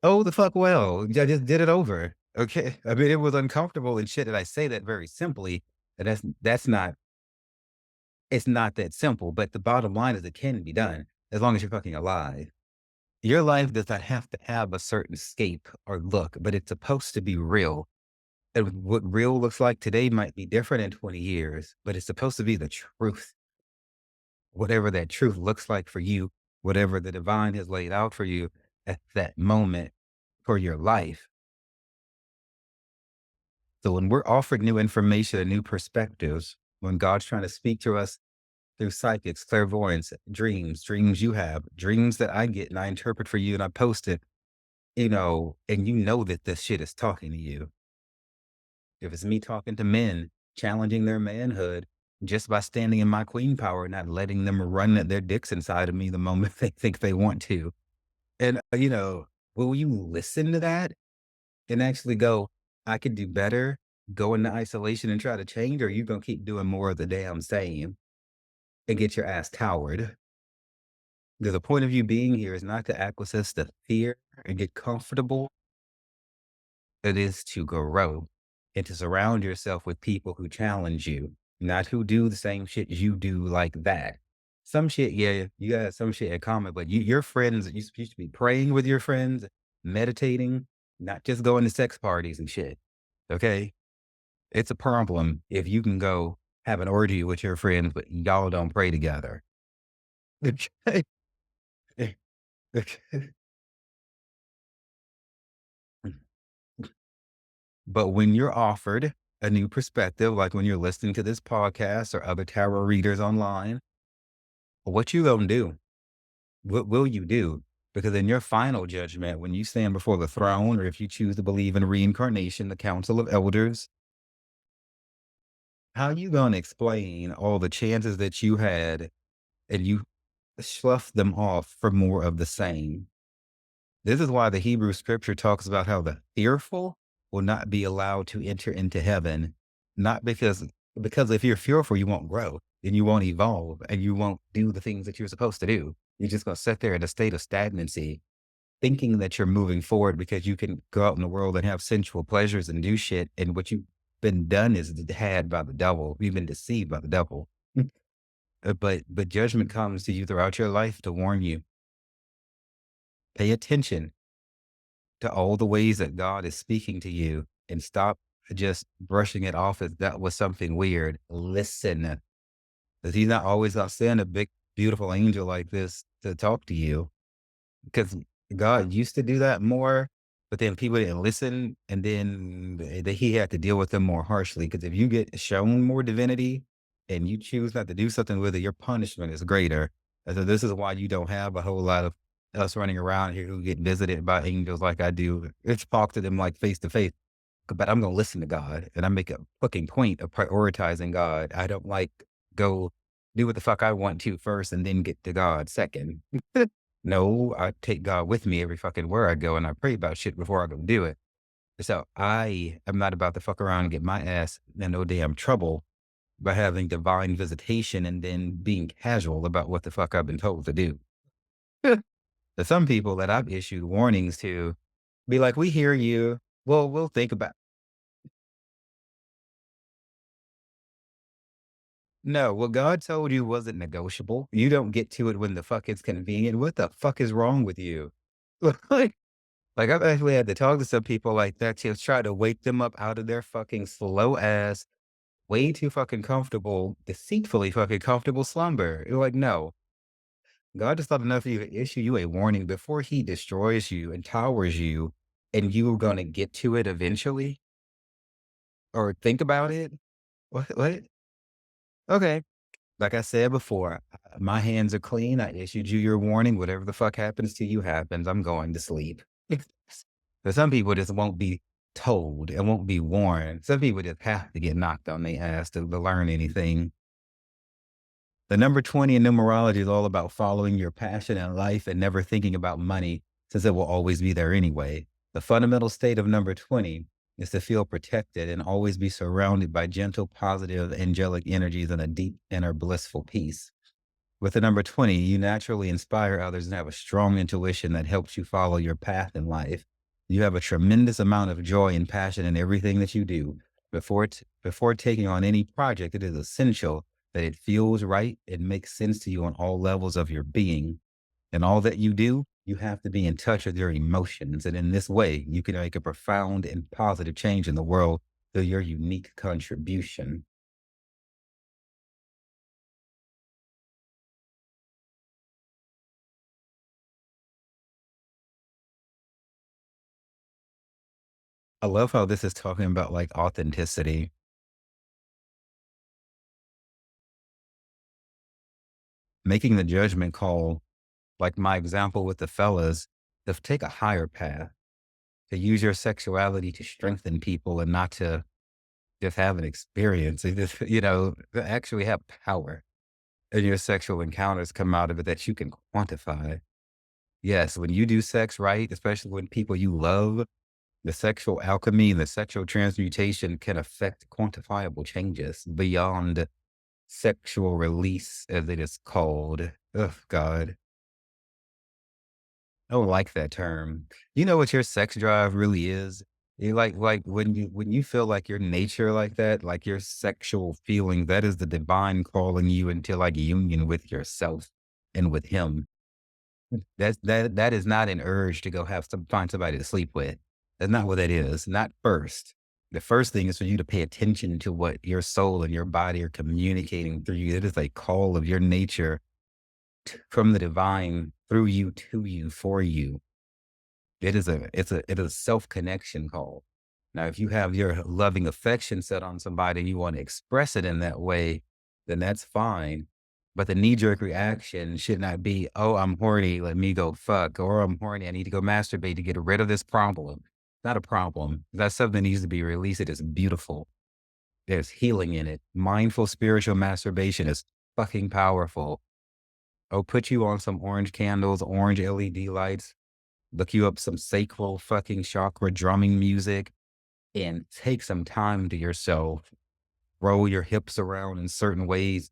Oh, the fuck well. I just did it over. Okay. I mean, it was uncomfortable and shit. And I say that very simply. And that's not, it's not that simple. But the bottom line is it can be done as long as you're fucking alive. Your life does not have to have a certain scape or look, but it's supposed to be real. And what real looks like today might be different in 20 years, but it's supposed to be the truth. Whatever that truth looks like for you, whatever the divine has laid out for you at that moment for your life. So when we're offered new information and new perspectives, when God's trying to speak to us through psychics, clairvoyance, dreams you have, dreams that I get and I interpret for you and I post it, and you know that this shit is talking to you. If it's me talking to men, challenging their manhood just by standing in my queen power, not letting them run their dicks inside of me the moment they think they want to. And, will you listen to that and actually go, I could do better, go into isolation and try to change, or you going to keep doing more of the damn same and get your ass towered? The point of you being here is not to acquiesce to fear and get comfortable. It is to grow and to surround yourself with people who challenge you, not who do the same shit you do like that. Some shit, yeah, you got some shit in common, but your friends, you supposed to be praying with your friends, meditating, not just going to sex parties and shit. Okay. It's a problem if you can go have an orgy with your friends, but y'all don't pray together. Okay. But when you're offered a new perspective, like when you're listening to this podcast or other tarot readers online, what you gonna do? What will you do? Because in your final judgment, when you stand before the throne, or if you choose to believe in reincarnation, the council of elders, how you gonna explain all the chances that you had and you slough them off for more of the same? This is why the Hebrew scripture talks about how the fearful will not be allowed to enter into heaven. Not because if you're fearful, you won't grow and you won't evolve and you won't do the things that you're supposed to do. You're just going to sit there in a state of stagnancy, thinking that you're moving forward because you can go out in the world and have sensual pleasures and do shit. And what you've been done is had by the devil. You've been deceived by the devil. But judgment comes to you throughout your life to warn you. Pay attention to all the ways that God is speaking to you and stop just brushing it off as that was something weird. Listen, because he's not always going to send a big, beautiful angel like this to talk to you, because God used to do that more, but then people didn't listen. And then he had to deal with them more harshly. Because if you get shown more divinity and you choose not to do something with it, your punishment is greater. And so this is why you don't have a whole lot of us running around here who get visited by angels like I do. It's talk to them like face to face, but I'm going to listen to God and I make a fucking point of prioritizing God. I don't like go do what the fuck I want to first and then get to God second. No, I take God with me every fucking where I go and I pray about shit before I go do it. So I am not about to fuck around and get my ass in no damn trouble by having divine visitation and then being casual about what the fuck I've been told to do. To some people that I've issued warnings to, be like, we hear you. Well, we'll think about. No, what God told you wasn't negotiable. You don't get to it when the fuck it's convenient. What the fuck is wrong with you? like, like I've actually had to talk to some people like that to try to wake them up out of their fucking slow ass, way too fucking comfortable, deceitfully fucking comfortable slumber. You're like, no, God is not enough for you to issue you a warning before he destroys you and towers you, and you're gonna get to it eventually or think about it. What? Okay. Like I said before, my hands are clean. I issued you your warning. Whatever the fuck happens to you happens. I'm going to sleep. But some people just won't be told and won't be warned. Some people just have to get knocked on their ass to learn anything. The number 20 in numerology is all about following your passion in life and never thinking about money, since it will always be there anyway. The fundamental state of number 20 is to feel protected and always be surrounded by gentle, positive, angelic energies and a deep inner blissful peace. With the number 20, you naturally inspire others and have a strong intuition that helps you follow your path in life. You have a tremendous amount of joy and passion in everything that you do. Before taking on any project, it is essential that it feels right and makes sense to you on all levels of your being. And all that you do, you have to be in touch with your emotions. And in this way, you can make a profound and positive change in the world through your unique contribution. I love how this is talking about like authenticity, making the judgment call, like my example with the fellas, to take a higher path, to use your sexuality to strengthen people and not to just have an experience. It just, to actually have power and your sexual encounters come out of it that you can quantify. Yes, when you do sex right, especially when people you love, the sexual alchemy and the sexual transmutation can affect quantifiable changes beyond sexual release, as it is called. Oh, God. I don't like that term. You know what your sex drive really is? You like when you feel like your nature like that, like your sexual feeling, that is the divine calling you into like union with yourself and with him. That is not an urge to go find somebody to sleep with. That's not what that is. Not first. The first thing is for you to pay attention to what your soul and your body are communicating through you. It is a call of your nature from the divine through you, to you, for you. It is a self-connection call. Now, if you have your loving affection set on somebody and you want to express it in that way, then that's fine. But the knee-jerk reaction should not be, oh, I'm horny, let me go fuck, or I'm horny, I need to go masturbate to get rid of this problem. Not a problem. That's something that needs to be released. It is beautiful. There's healing in it. Mindful spiritual masturbation is fucking powerful. Oh, put you on some orange candles, orange LED lights, look you up some sacral fucking chakra drumming music and take some time to yourself. Roll your hips around in certain ways,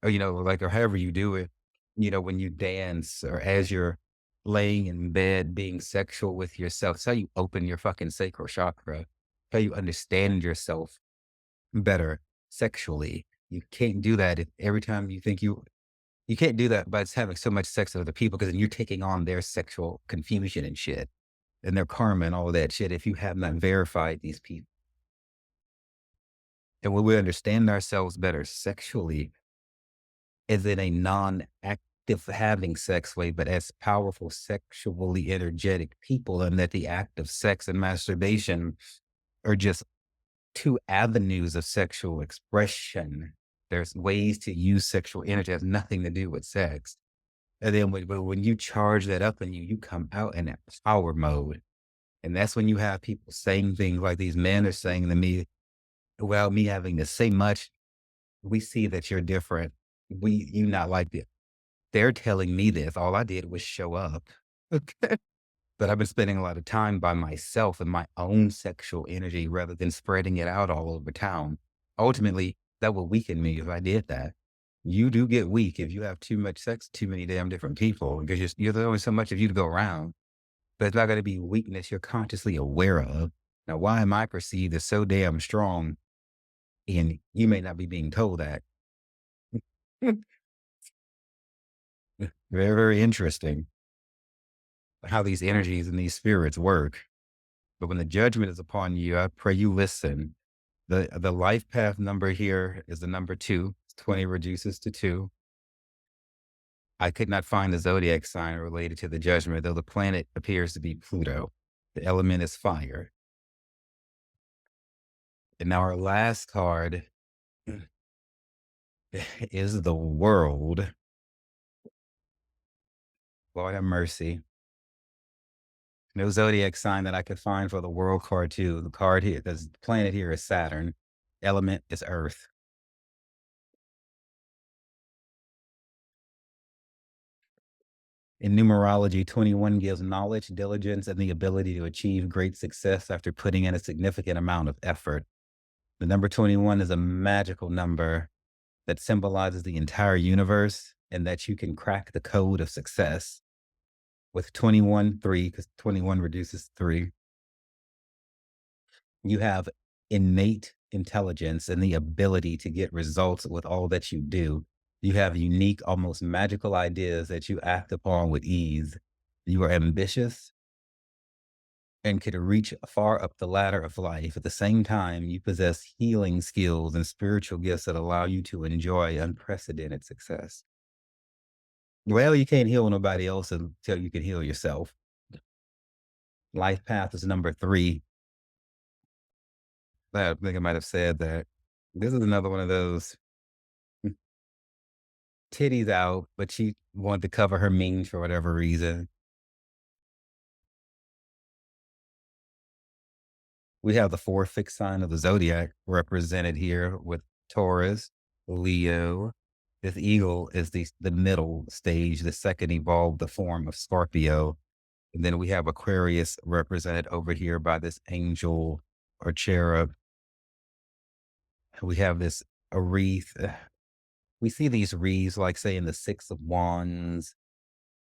or, or however you do it, when you dance or as you're laying in bed being sexual with yourself. It's how you open your fucking sacral chakra, how you understand yourself better sexually. You can't do that if every time you can't do that by just having so much sex with other people because then you're taking on their sexual confusion and shit and their karma and all of that shit if you have not verified these people. And when we understand ourselves better sexually, is in a non-active having sex way, but as powerful, sexually energetic people, and that the act of sex and masturbation are just two avenues of sexual expression. There's ways to use sexual energy that has nothing to do with sex. And then when you charge that up and you come out in that power mode, and that's when you have people saying things like these men are saying to me, without me having to say much, we see that you're different. You not like this. They're telling me this. All I did was show up. Okay. But I've been spending a lot of time by myself and my own sexual energy rather than spreading it out all over town. Ultimately, that will weaken me if I did that. You do get weak if you have too much sex, too many damn different people, because there's only so much of you to go around. But it's not going to be weakness you're consciously aware of. Now, why am I perceived as so damn strong? And you may not be being told that. Very, very interesting how these energies and these spirits work. But when the judgment is upon you, I pray you listen. The life path number here is the number 2. 20 reduces to 2. I could not find the zodiac sign related to the judgment, though the planet appears to be Pluto. The element is fire. And now our last card is the world. Lord have mercy. No zodiac sign that I could find for the world card too. The card here, the planet here is Saturn. Element is Earth. In numerology, 21 gives knowledge, diligence, and the ability to achieve great success after putting in a significant amount of effort. The number 21 is a magical number that symbolizes the entire universe and that you can crack the code of success. With 21, 3, because 21 reduces 3, you have innate intelligence and the ability to get results with all that you do. You have unique, almost magical ideas that you act upon with ease. You are ambitious and could reach far up the ladder of life. At the same time, you possess healing skills and spiritual gifts that allow you to enjoy unprecedented success. Well, you can't heal nobody else until you can heal yourself. Life path is number 3. I think I might have said that. This is another one of those titties out, but she wanted to cover her means for whatever reason. We have the 4 fixed sign of the zodiac represented here with Taurus, Leo. This eagle is the middle stage, the second evolved the form of Scorpio. And then we have Aquarius represented over here by this angel or cherub. We have this a wreath. We see these wreaths, like say in the 6 of Wands,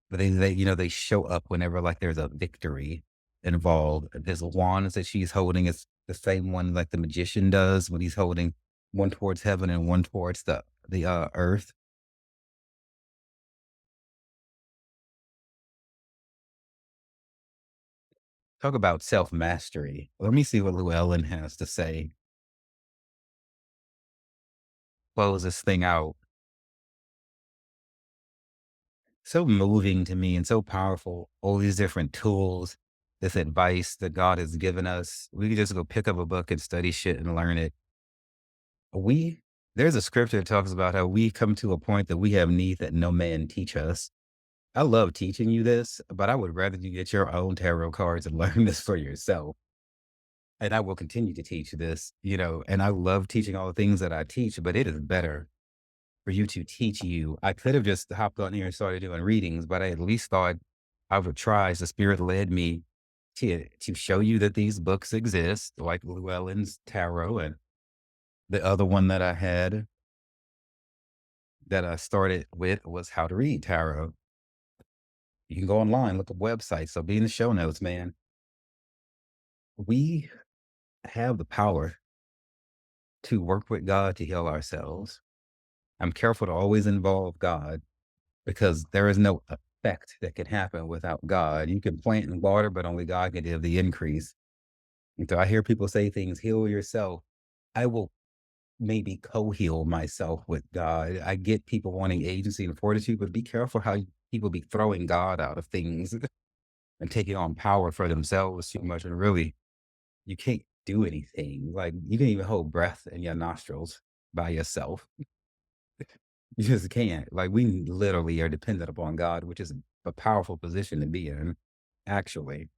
but they show up whenever like there's a victory involved. There's wands that she's holding is the same one like the magician does when he's holding one towards heaven and one towards the earth. Talk about self mastery. Let me see what Llewellyn has to say. Close this thing out. So moving to me and so powerful. All these different tools, this advice that God has given us. We can just go pick up a book and study shit and learn it. We There's a scripture that talks about how we come to a point that we have need that no man teach us. I love teaching you this, but I would rather you get your own tarot cards and learn this for yourself. And I will continue to teach this, and I love teaching all the things that I teach, but it is better for you to teach you. I could have just hopped on here and started doing readings, but I at least thought I would try as the spirit led me to show you that these books exist, like Llewellyn's Tarot and the other one that I had that I started with was How to Read Tarot. You can go online, look up websites. So be in the show notes, man. We have the power to work with God to heal ourselves. I'm careful to always involve God because there is no effect that can happen without God. You can plant and water, but only God can give the increase. And so I hear people say things, heal yourself. I will maybe co-heal myself with God. I get people wanting agency and fortitude, but be careful how people be throwing God out of things and taking on power for themselves too much. And really, you can't do anything. Like you can even hold breath in your nostrils by yourself. You just can't. Like we literally are dependent upon God, which is a powerful position to be in, actually.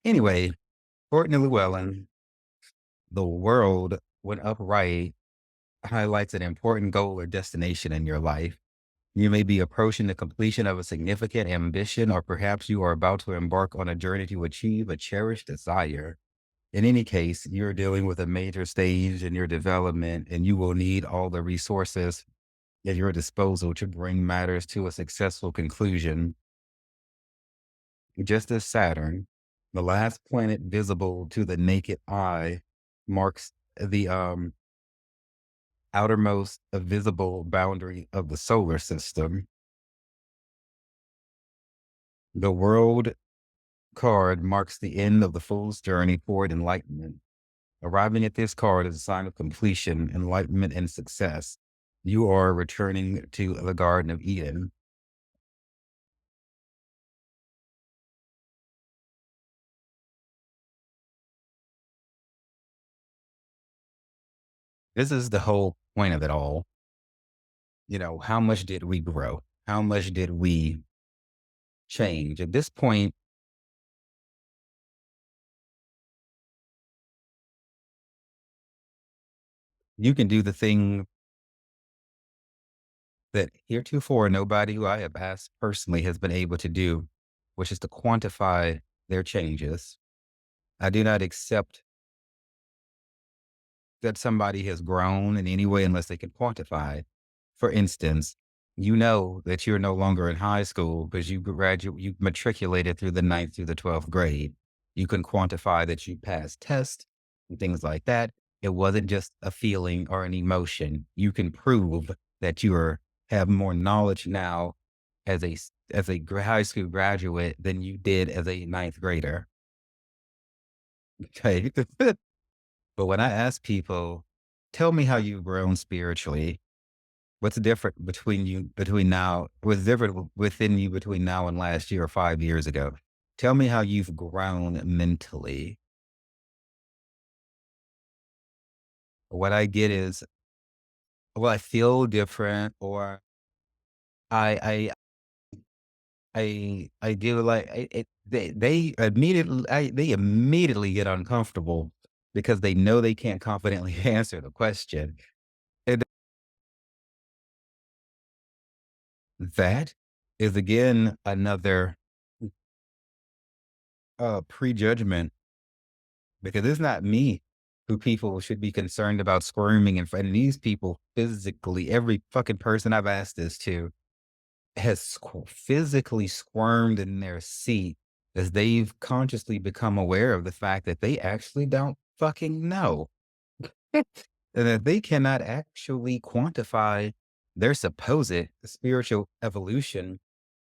Anyway, Courtney Llewellyn, the world when upright highlights an important goal or destination in your life. You may be approaching the completion of a significant ambition, or perhaps you are about to embark on a journey to achieve a cherished desire. In any case, you're dealing with a major stage in your development, and you will need all the resources at your disposal to bring matters to a successful conclusion. Just as Saturn, the last planet visible to the naked eye, marks the outermost visible boundary of the solar system. The world card marks the end of the fool's journey toward enlightenment. Arriving at this card is a sign of completion, enlightenment, and success. You are returning to the Garden of Eden. This is the whole point of it all. How much did we grow? How much did we change? At this point, you can do the thing that heretofore nobody who I have asked personally has been able to do, which is to quantify their changes. I do not accept that somebody has grown in any way unless they can quantify. For instance, you know that you're no longer in high school because you matriculated through the ninth through the 12th grade. You can quantify that you passed tests and things like that. It wasn't just a feeling or an emotion. You can prove that have more knowledge now as a high school graduate than you did as a ninth grader. Okay. But when I ask people, tell me how you've grown spiritually. What's different what's different within you between now and last year or 5 years ago? Tell me how you've grown mentally. What I get is, well, I feel different, or I, I do like they immediately get uncomfortable because they know they can't confidently answer the question. And that is again another prejudgment, because it's not me who people should be concerned about squirming in front of. These people physically, every fucking person I've asked this to has physically squirmed in their seat as they've consciously become aware of the fact that they actually don't fucking know. And that they cannot actually quantify their supposed spiritual evolution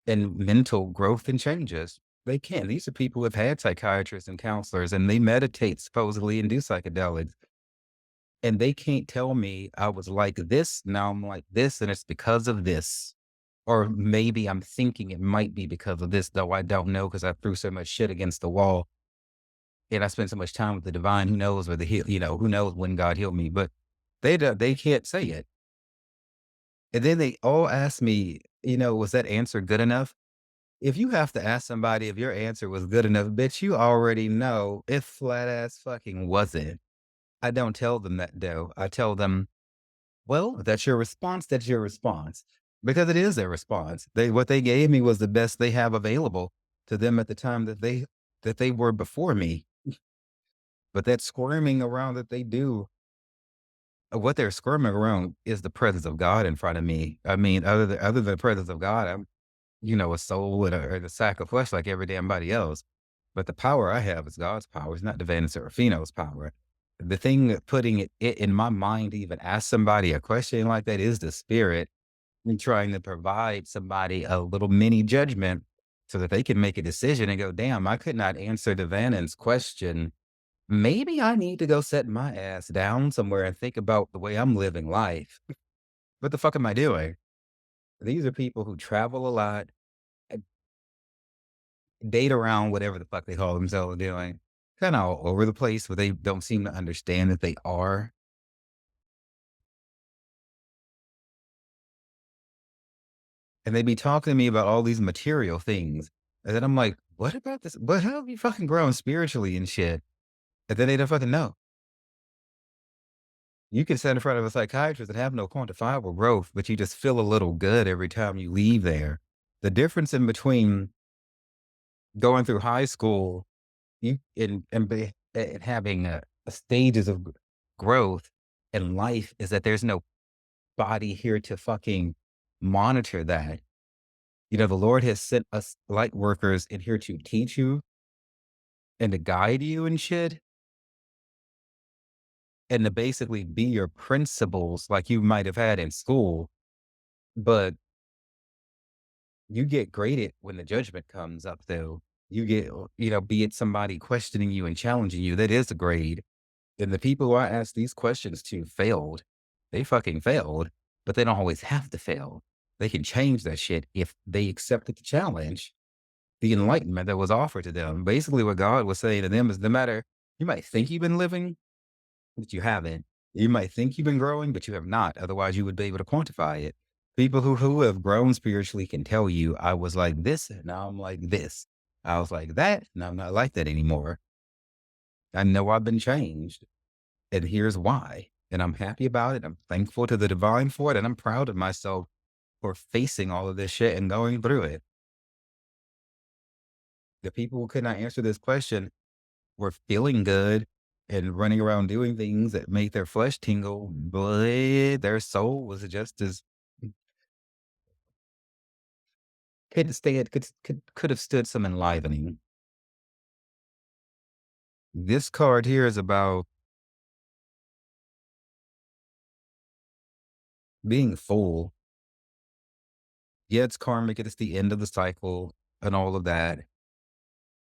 and mental growth and changes. They can. These are people who have had psychiatrists and counselors, and they meditate supposedly and do psychedelics. And they can't tell me I was like this, now I'm like this, and it's because of this. Or maybe I'm thinking it might be because of this, though I don't know because I threw so much shit against the wall and I spent so much time with the divine. Who knows where who knows when God healed me? But they can't say it. And then they all ask me, was that answer good enough? If you have to ask somebody if your answer was good enough, bitch, you already know it flat ass fucking wasn't. I don't tell them that though. I tell them, well, if that's your response, that's your response. Because it is their response. What they gave me was the best they have available to them at the time that they were before me. But that squirming around that they do, what they're squirming around is the presence of God in front of me. I mean, other than the presence of God, I'm a soul and a sack of flesh like every damn body else. But the power I have is God's power. It's not DeVannonSeraphino's power. The thing that putting it in my mind to even ask somebody a question like that is the spirit and trying to provide somebody a little mini judgment so that they can make a decision and go, damn, I could not answer DeVannon's question. Maybe I need to go set my ass down somewhere and think about the way I'm living life. What the fuck am I doing? These are people who travel a lot, date around whatever the fuck they call themselves doing, kind of all over the place, but they don't seem to understand that they are. And they be talking to me about all these material things. And then I'm like, what about this? But how have you fucking grown spiritually and shit? And then they don't fucking know. You can sit in front of a psychiatrist and have no quantifiable growth, but you just feel a little good every time you leave there. The difference in between going through high school you and having a stages of growth in life is that there's no body here to fucking monitor that. You know, the Lord has sent us light workers in here to teach you and to guide you and shit, and to basically be your principles like you might have had in school. But you get graded when the judgment comes up, though. You get, be it somebody questioning you and challenging you, that is a grade. And the people who I asked these questions to failed. They fucking failed, but they don't always have to fail. They can change that shit if they accepted the challenge, the enlightenment that was offered to them. Basically, what God was saying to them is no matter, you might think you've been living, but you haven't. You might think you've been growing, but you have not. Otherwise, you would be able to quantify it. People who have grown spiritually can tell you, I was like this, and now I'm like this. I was like that, and I'm not like that anymore. I know I've been changed, and here's why. And I'm happy about it. I'm thankful to the divine for it, and I'm proud of myself for facing all of this shit and going through it. The people who could not answer this question were feeling good and running around doing things that make their flesh tingle, but their soul was just as could have stood some enlivening. This card here is about being full. Yeah, it's karmic. It's the end of the cycle and all of that.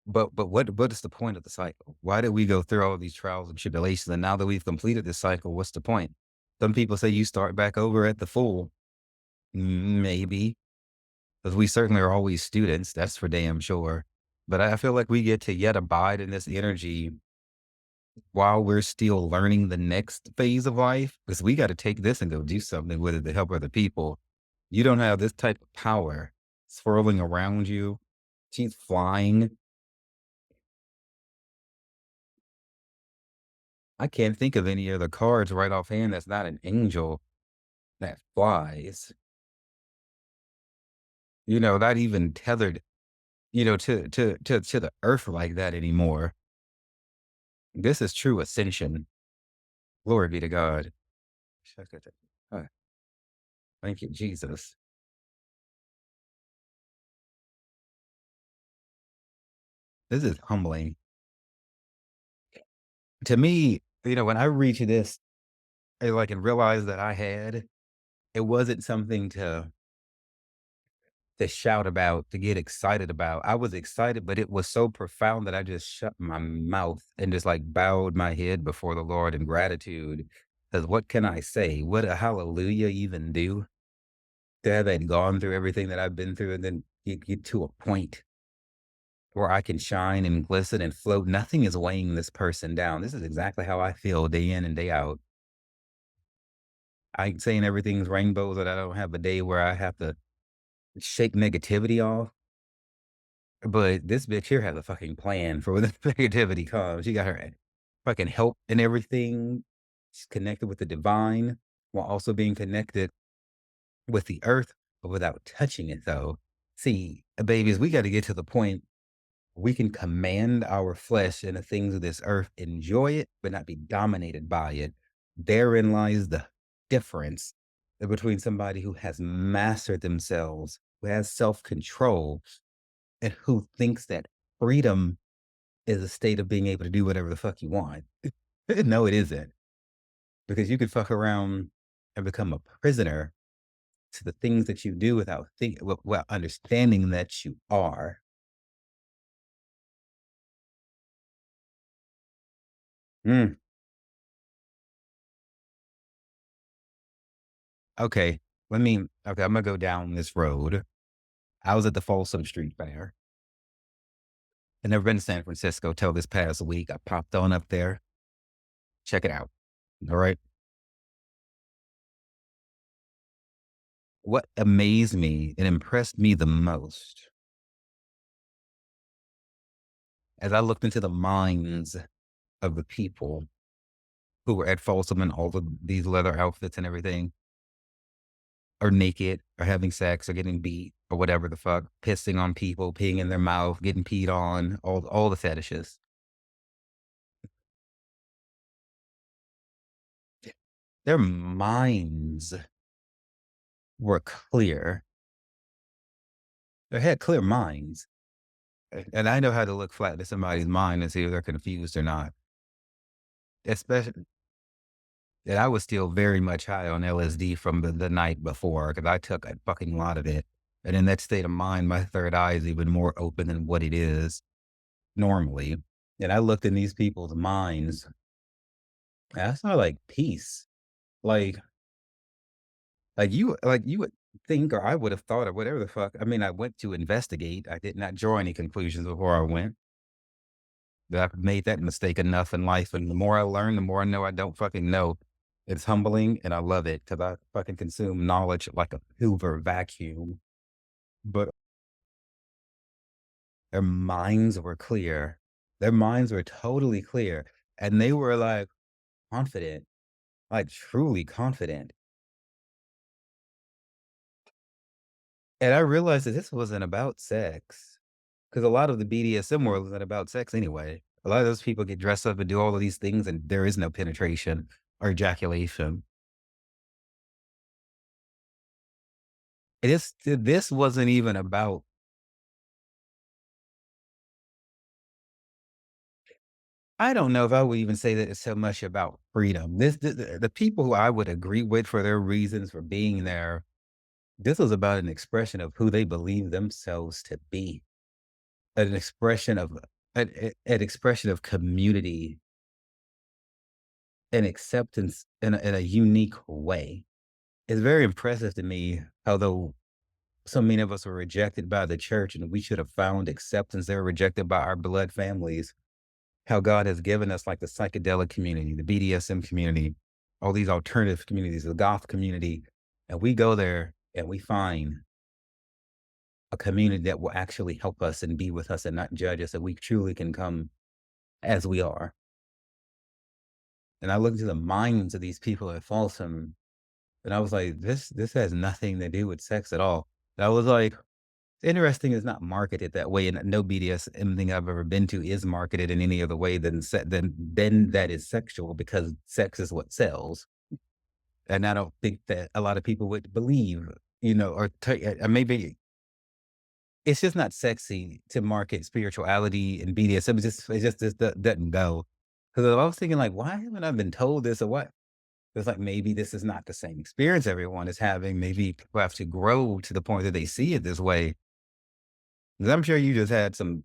But what is the point of the cycle? Why did we go through all these trials and tribulations? And now that we've completed this cycle, what's the point? Some people say you start back over at the full. Maybe. Because we certainly are always students, that's for damn sure. But I feel like we get to yet abide in this energy while we're still learning the next phase of life, because we got to take this and go do something with it to help other people. You don't have this type of power swirling around you. She's flying. I can't think of any other cards right offhand that's not an angel that flies. Not even tethered, to the earth like that anymore. This is true ascension. Glory be to God. Uh, Thank you, Jesus. This is humbling. To me, when I reach this, and realize that it wasn't something to shout about, to get excited about. I was excited, but it was so profound that I just shut my mouth and just like bowed my head before the Lord in gratitude. Because what can I say? What a hallelujah even do? To have that gone through everything that I've been through and then get to a point where I can shine and glisten and float. Nothing is weighing this person down. This is exactly how I feel day in and day out. I ain't saying everything's rainbows and I don't have a day where I have to shake negativity off. But this bitch here has a fucking plan for when the negativity comes. She got her fucking help and everything. She's connected with the divine while also being connected with the earth, but without touching it though. See, babies, we got to get to the point we can command our flesh and the things of this earth, enjoy it, but not be dominated by it. Therein lies the difference between somebody who has mastered themselves, who has self control, and who thinks that freedom is a state of being able to do whatever the fuck you want. No, it isn't. Because you could fuck around and become a prisoner to the things that you do without well, understanding that you are. Mm, okay. Okay, I'm gonna go down this road. I was at the Folsom Street Fair. I've never been to San Francisco till this past week. I popped on up there. Check it out. All right. What amazed me and impressed me the most as I looked into the minds of the people who were at Folsom in all of these leather outfits and everything, are naked, or having sex, or getting beat, or whatever the fuck, pissing on people, peeing in their mouth, getting peed on, all the fetishes. Their minds were clear. They had clear minds. And I know how to look flat to somebody's mind and see if they're confused or not. Especially that I was still very much high on LSD from the night before, because I took a fucking lot of it. And in that state of mind, my third eye is even more open than what it is normally. And I looked in these people's minds, and I saw like peace. Like you would think, or I would have thought, or whatever the fuck. I mean, I went to investigate. I did not draw any conclusions before I went. That I've made that mistake enough in life, and the more I learn, the more I know I don't fucking know. It's humbling, and I love it because I fucking consume knowledge like a Hoover vacuum. But their minds were clear. Their minds were totally clear, and they were like confident, like truly confident. And I realized that this wasn't about sex, because a lot of the BDSM world isn't about sex anyway. A lot of those people get dressed up and do all of these things, and there is no penetration or ejaculation. This wasn't even about. I don't know if I would even say that it's so much about freedom. The people who I would agree with for their reasons for being there, this was about an expression of who they believe themselves to be, an expression of an expression of community and acceptance in a unique way. It's very impressive to me how though so many of us were rejected by the church and we should have found acceptance, they were rejected by our blood families. How God has given us like the psychedelic community, the BDSM community, all these alternative communities, the goth community, and we go there and we find a community that will actually help us and be with us and not judge us, that we truly can come as we are. And I look into the minds of these people at Folsom, and I was like, this has nothing to do with sex at all. And I was like, interesting is not marketed that way, and no BDSM thing I've ever been to is marketed in any other way than that is sexual, because sex is what sells. And I don't think that a lot of people would believe, maybe it's just not sexy to market spirituality and BDSM. It just doesn't go. Because I was thinking, like, why haven't I been told this, or what? It's like maybe this is not the same experience everyone is having. Maybe people have to grow to the point that they see it this way. 'Cause I'm sure you just had some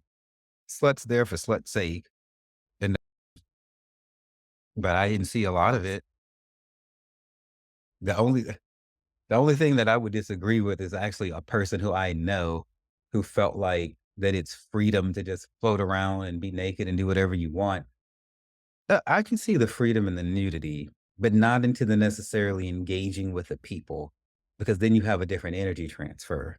sluts there for slut's sake, and but I didn't see a lot of it. The only the only thing that I would disagree with is actually a person who I know who felt like that it's freedom to just float around and be naked and do whatever you want. I can see the freedom in the nudity, but not into the necessarily engaging with the people, because then you have a different energy transfer.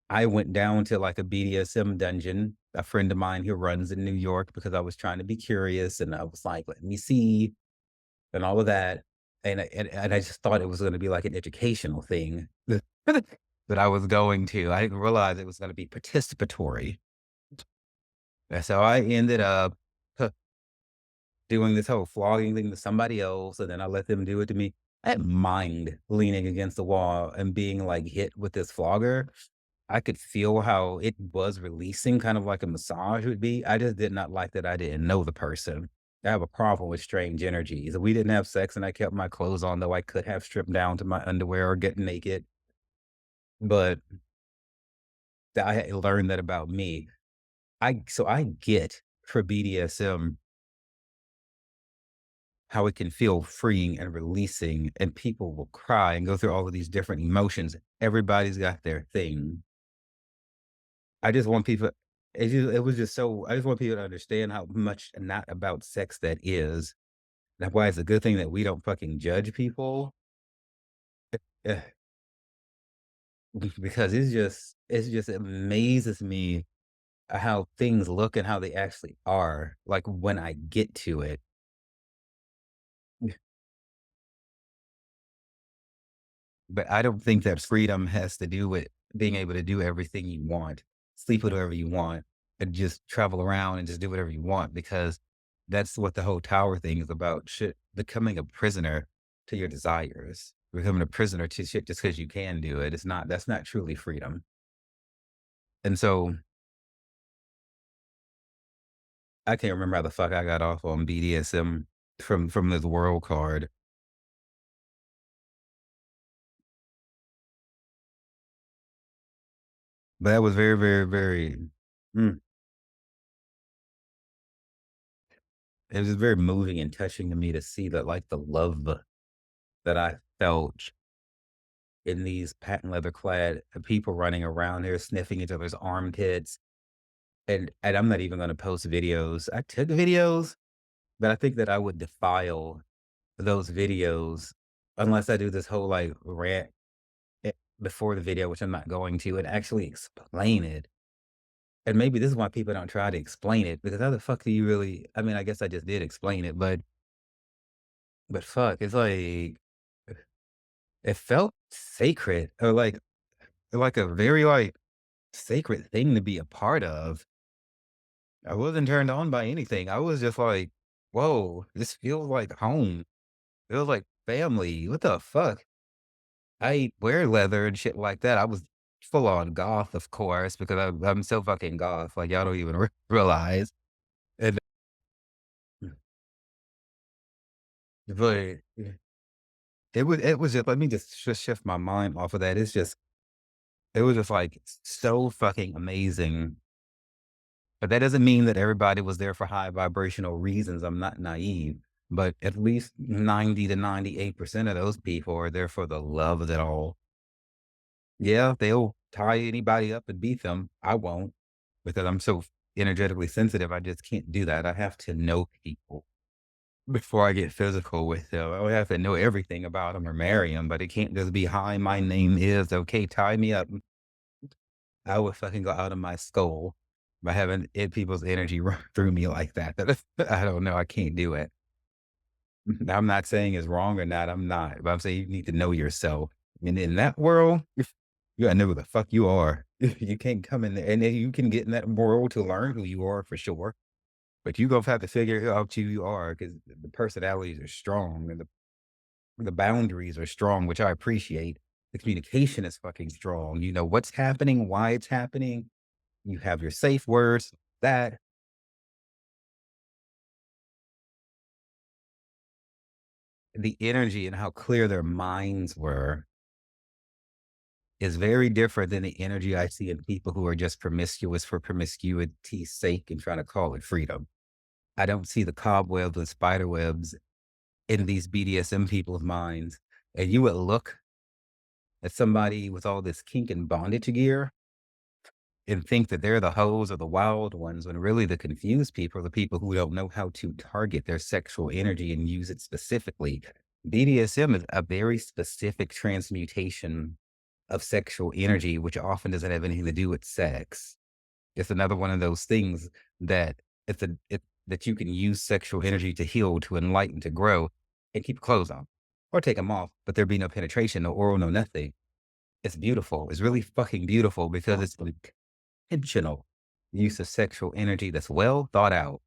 I went down to like a BDSM dungeon, a friend of mine who runs in New York, because I was trying to be curious, and I was like, let me see, and all of that. And I just thought it was going to be like an educational thing that I was going to. I didn't realize it was going to be participatory. And so I ended up doing this whole flogging thing to somebody else, and then I let them do it to me. I didn't mind leaning against the wall and being like hit with this flogger. I could feel how it was releasing, kind of like a massage would be. I just did not like that I didn't know the person. I have a problem with strange energies. We didn't have sex and I kept my clothes on, though I could have stripped down to my underwear or get naked. But I had learned that about me. I get for BDSM how it can feel freeing and releasing, and people will cry and go through all of these different emotions. Everybody's got their thing. I just want people it was just so I just want people to understand how much not about sex that is. That's why it's a good thing that we don't fucking judge people, eh, because it just amazes me how things look and how they actually are, like, when I get to it. But I don't think that freedom has to do with being able to do everything you want, sleep with whoever you want, and just travel around and just do whatever you want, because that's what the whole tower thing is about. Shit, becoming a prisoner to your desires, becoming a prisoner to shit just because you can do it. It's not, that's not truly freedom. And so I can't remember how the fuck I got off on BDSM from this world card, but that was very, very, very, mm, it was very moving and touching to me to see that, like, the love that I felt in these patent leather clad people running around there sniffing each other's armpits. And I'm not even gonna post videos. I took videos, but I think that I would defile those videos unless I do this whole, like, rant before the video, which I'm not going to, and actually explain it. And maybe this is why people don't try to explain it, because how the fuck do you really, I mean, I guess I just did explain it, but fuck, it's like it felt sacred, or like a very, like, sacred thing to be a part of. I wasn't turned on by anything. I was just like, "Whoa, this feels like home. Feels like family. What the fuck?" I wear leather and shit like that. I was full on goth, of course, because I'm so fucking goth, like, y'all don't even realize. And but it was just, let me just shift my mind off of that. It's just, it was just, like, so fucking amazing. But that doesn't mean that everybody was there for high vibrational reasons. I'm not naive, but at least 90 to 98% of those people are there for the love of it all. Yeah, they'll tie anybody up and beat them. I won't, because I'm so energetically sensitive. I just can't do that. I have to know people before I get physical with them. I would have to know everything about them or marry them, but it can't just be, "Hi, my name is," "Okay, tie me up." I would fucking go out of my skull by having people's energy run through me like that. I don't know. I can't do it. I'm not saying it's wrong or not. I'm not. But I'm saying you need to know yourself. And in that world, you gotta know who the fuck you are. You can't come in there, and then you can get in that world to learn who you are for sure. But you gonna have to figure out who you are, because the personalities are strong and the boundaries are strong, which I appreciate. The communication is fucking strong. You know what's happening, why it's happening. You have your safe words. That the energy and how clear their minds were is very different than the energy I see in people who are just promiscuous for promiscuity's sake and trying to call it freedom. I don't see the cobwebs and spider webs in these BDSM people's minds. And you would look at somebody with all this kink and bondage gear and think that they're the hoes or the wild ones, when really the confused people are the people who don't know how to target their sexual energy and use it specifically. BDSM is a very specific transmutation of sexual energy, which often doesn't have anything to do with sex. It's another one of those things that that you can use sexual energy to heal, to enlighten, to grow, and keep clothes on or take them off, but there be no penetration, no oral, no nothing. It's beautiful. It's really fucking beautiful because it's intentional use of sexual energy that's well thought out,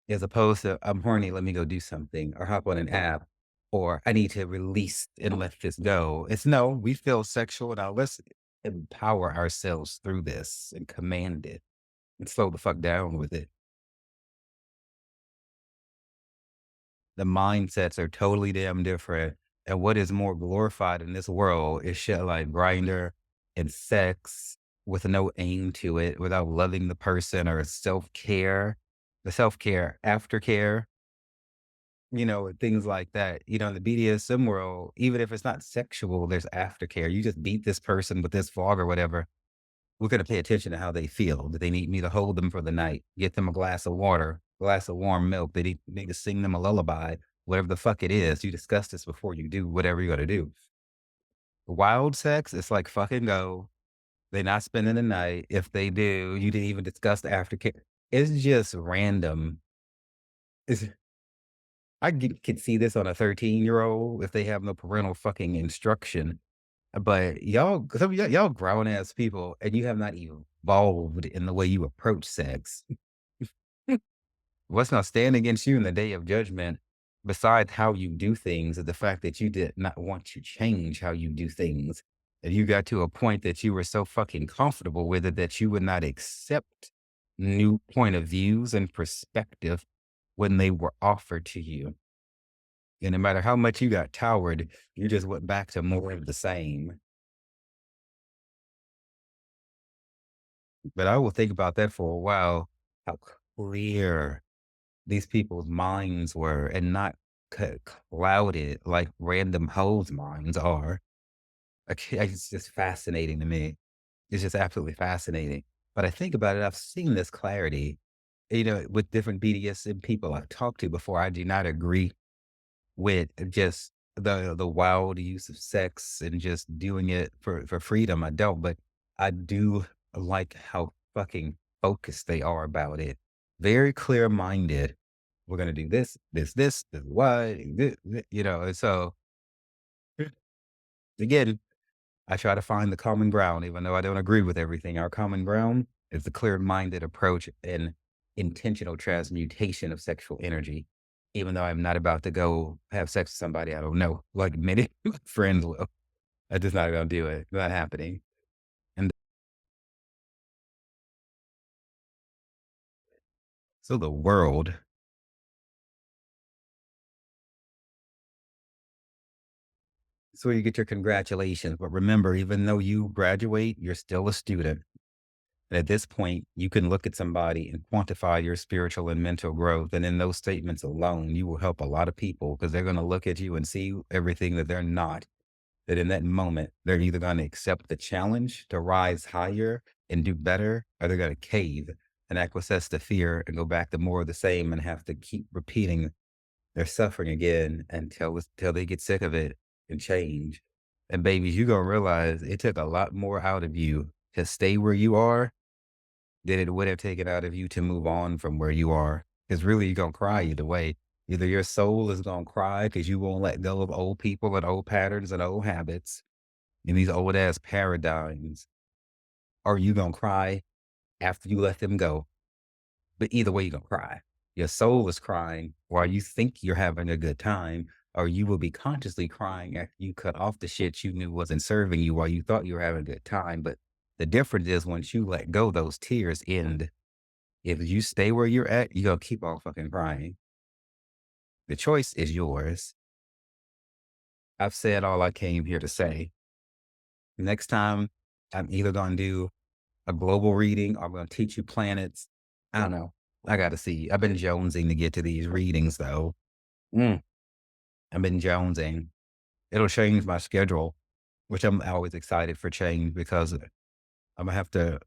as opposed to, "I'm horny, let me go do something," or hop on an app, or, "I need to release and let this go." It's no, we feel sexual, now let's empower ourselves through this and command it and slow the fuck down with it. The mindsets are totally damn different. And what is more glorified in this world is shit like grinder and sex with no aim to it, without loving the person, or self care, the self care, aftercare, and things like that. In the BDSM world, even if it's not sexual, there's aftercare. You just beat this person with this fog or whatever. We're going to pay attention to how they feel. Do they need me to hold them for the night? Get them a glass of water, glass of warm milk. They need to sing them a lullaby, whatever the fuck it is. You discuss this before you do whatever you're going to do. Wild sex, it's like fucking go. They're not spending the night. If they do, you didn't even discuss the aftercare. It's just random. It's, could see this on a 13-year-old if they have no parental fucking instruction. But y'all grown ass people, and you have not evolved in the way you approach sex. What's not stand against you in the day of judgment, besides how you do things, is the fact that you did not want to change how you do things. And you got to a point that you were so fucking comfortable with it that you would not accept new point of views and perspective when they were offered to you. And no matter how much you got towered, you just went back to more of the same. But I will think about that for a while, how clear these people's minds were and not clouded like random hoes' minds are. It's just fascinating to me. It's just absolutely fascinating. But I think about it, I've seen this clarity, with different BDSM people I've talked to before. I do not agree with just the wild use of sex and just doing it for freedom. I don't, but I do like how fucking focused they are about it. Very clear minded. We're gonna do this, what, and so again, I try to find the common ground, even though I don't agree with everything. Our common ground is the clear minded approach and intentional transmutation of sexual energy. Even though I'm not about to go have sex with somebody I don't know, like many friends will. I'm just not gonna do it. Not happening. And so the world, so you get your congratulations. But remember, even though you graduate, you're still a student. And at this point, you can look at somebody and quantify your spiritual and mental growth. And in those statements alone, you will help a lot of people because they're going to look at you and see everything that they're not. That in that moment, they're either going to accept the challenge to rise higher and do better, or they're going to cave and acquiesce to fear and go back to more of the same and have to keep repeating their suffering again until they get sick of it and change. And babies, you're going to realize it took a lot more out of you to stay where you are than it would have taken out of you to move on from where you are. Because really, you're going to cry either way. Either your soul is going to cry because you won't let go of old people and old patterns and old habits and these old ass paradigms, or you going to cry after you let them go. But either way, you're going to cry. Your soul is crying while you think you're having a good time, or you will be consciously crying after you cut off the shit you knew wasn't serving you while you thought you were having a good time. But the difference is once you let go, those tears end. If you stay where you're at, you're gonna keep on fucking crying. The choice is yours. I've said all I came here to say. Next time, I'm either gonna do a global reading or I'm gonna teach you planets. I don't know. I gotta see. I've been jonesing to get to these readings though. Mm, I've been jonesing. It'll change my schedule, which I'm always excited for change because I'm gonna have to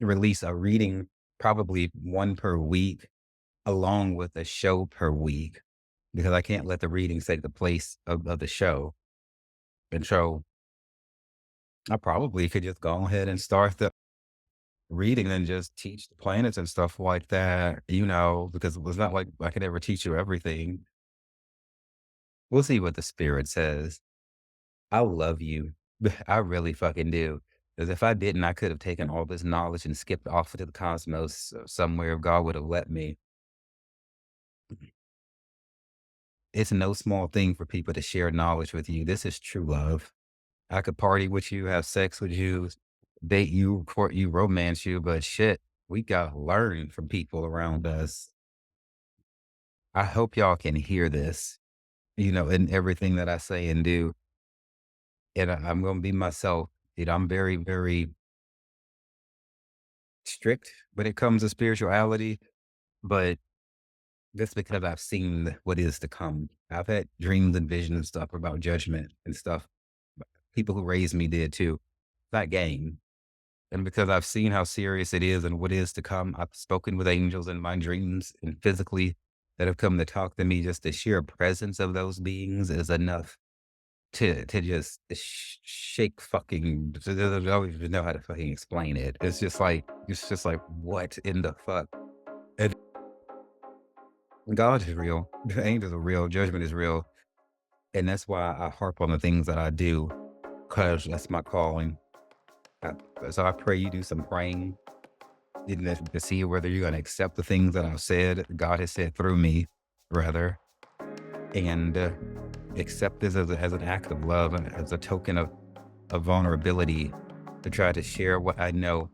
release a reading, probably one per week, along with a show per week, because I can't let the readings take the place of the show. And so I probably could just go ahead and start the reading and just teach the planets and stuff like that, because it was not like I could ever teach you everything. We'll see what the spirit says. I love you. I really fucking do. Because if I didn't, I could have taken all this knowledge and skipped off into the cosmos somewhere if God would have let me. It's no small thing for people to share knowledge with you. This is true love. I could party with you, have sex with you, date you, court you, romance you, but shit, we gotta learn from people around us. I hope y'all can hear this, in everything that I say and do. And I'm gonna be myself. I'm very, very strict when it comes to spirituality, but that's because I've seen what is to come. I've had dreams and visions and stuff about judgment and stuff. People who raised me did too. That game. And because I've seen how serious it is and what is to come, I've spoken with angels in my dreams and physically that have come to talk to me. Just the sheer presence of those beings is enough to just shake fucking. I don't even know how to fucking explain it. It's just like what in the fuck? And God is real. The angels are real. Judgment is real, and that's why I harp on the things that I do. because that's my calling. So I pray you do some praying to see whether you're going to accept the things that I've said, God has said through me, rather, and accept this as an act of love and as a token of vulnerability to try to share what I know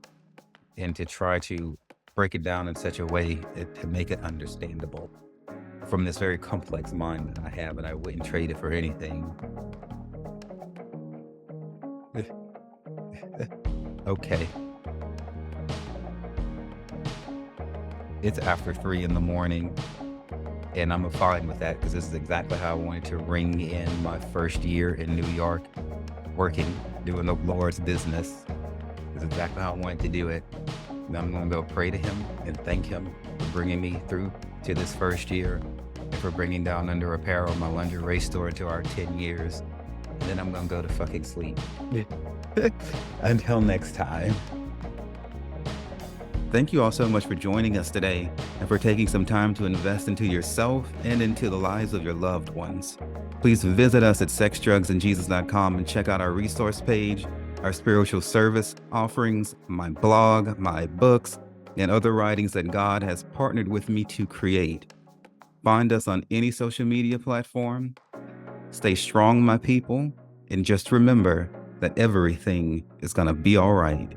and to try to break it down in such a way to make it understandable from this very complex mind that I have, and I wouldn't trade it for anything. Okay. It's after 3 in the morning, and I'm fine with that because this is exactly how I wanted to ring in my first year in New York, working, doing the Lord's business. This is exactly how I wanted to do it. And I'm going to go pray to him and thank him for bringing me through to this first year and for bringing Down Under Apparel, my lingerie store, into our 10 years. And then I'm going to go to fucking sleep. Until next time. Thank you all so much for joining us today and for taking some time to invest into yourself and into the lives of your loved ones. Please visit us at sexdrugsandjesus.com and check out our resource page, our spiritual service offerings, my blog, my books, and other writings that God has partnered with me to create. Find us on any social media platform. Stay strong, my people, and just remember that everything is going to be all right.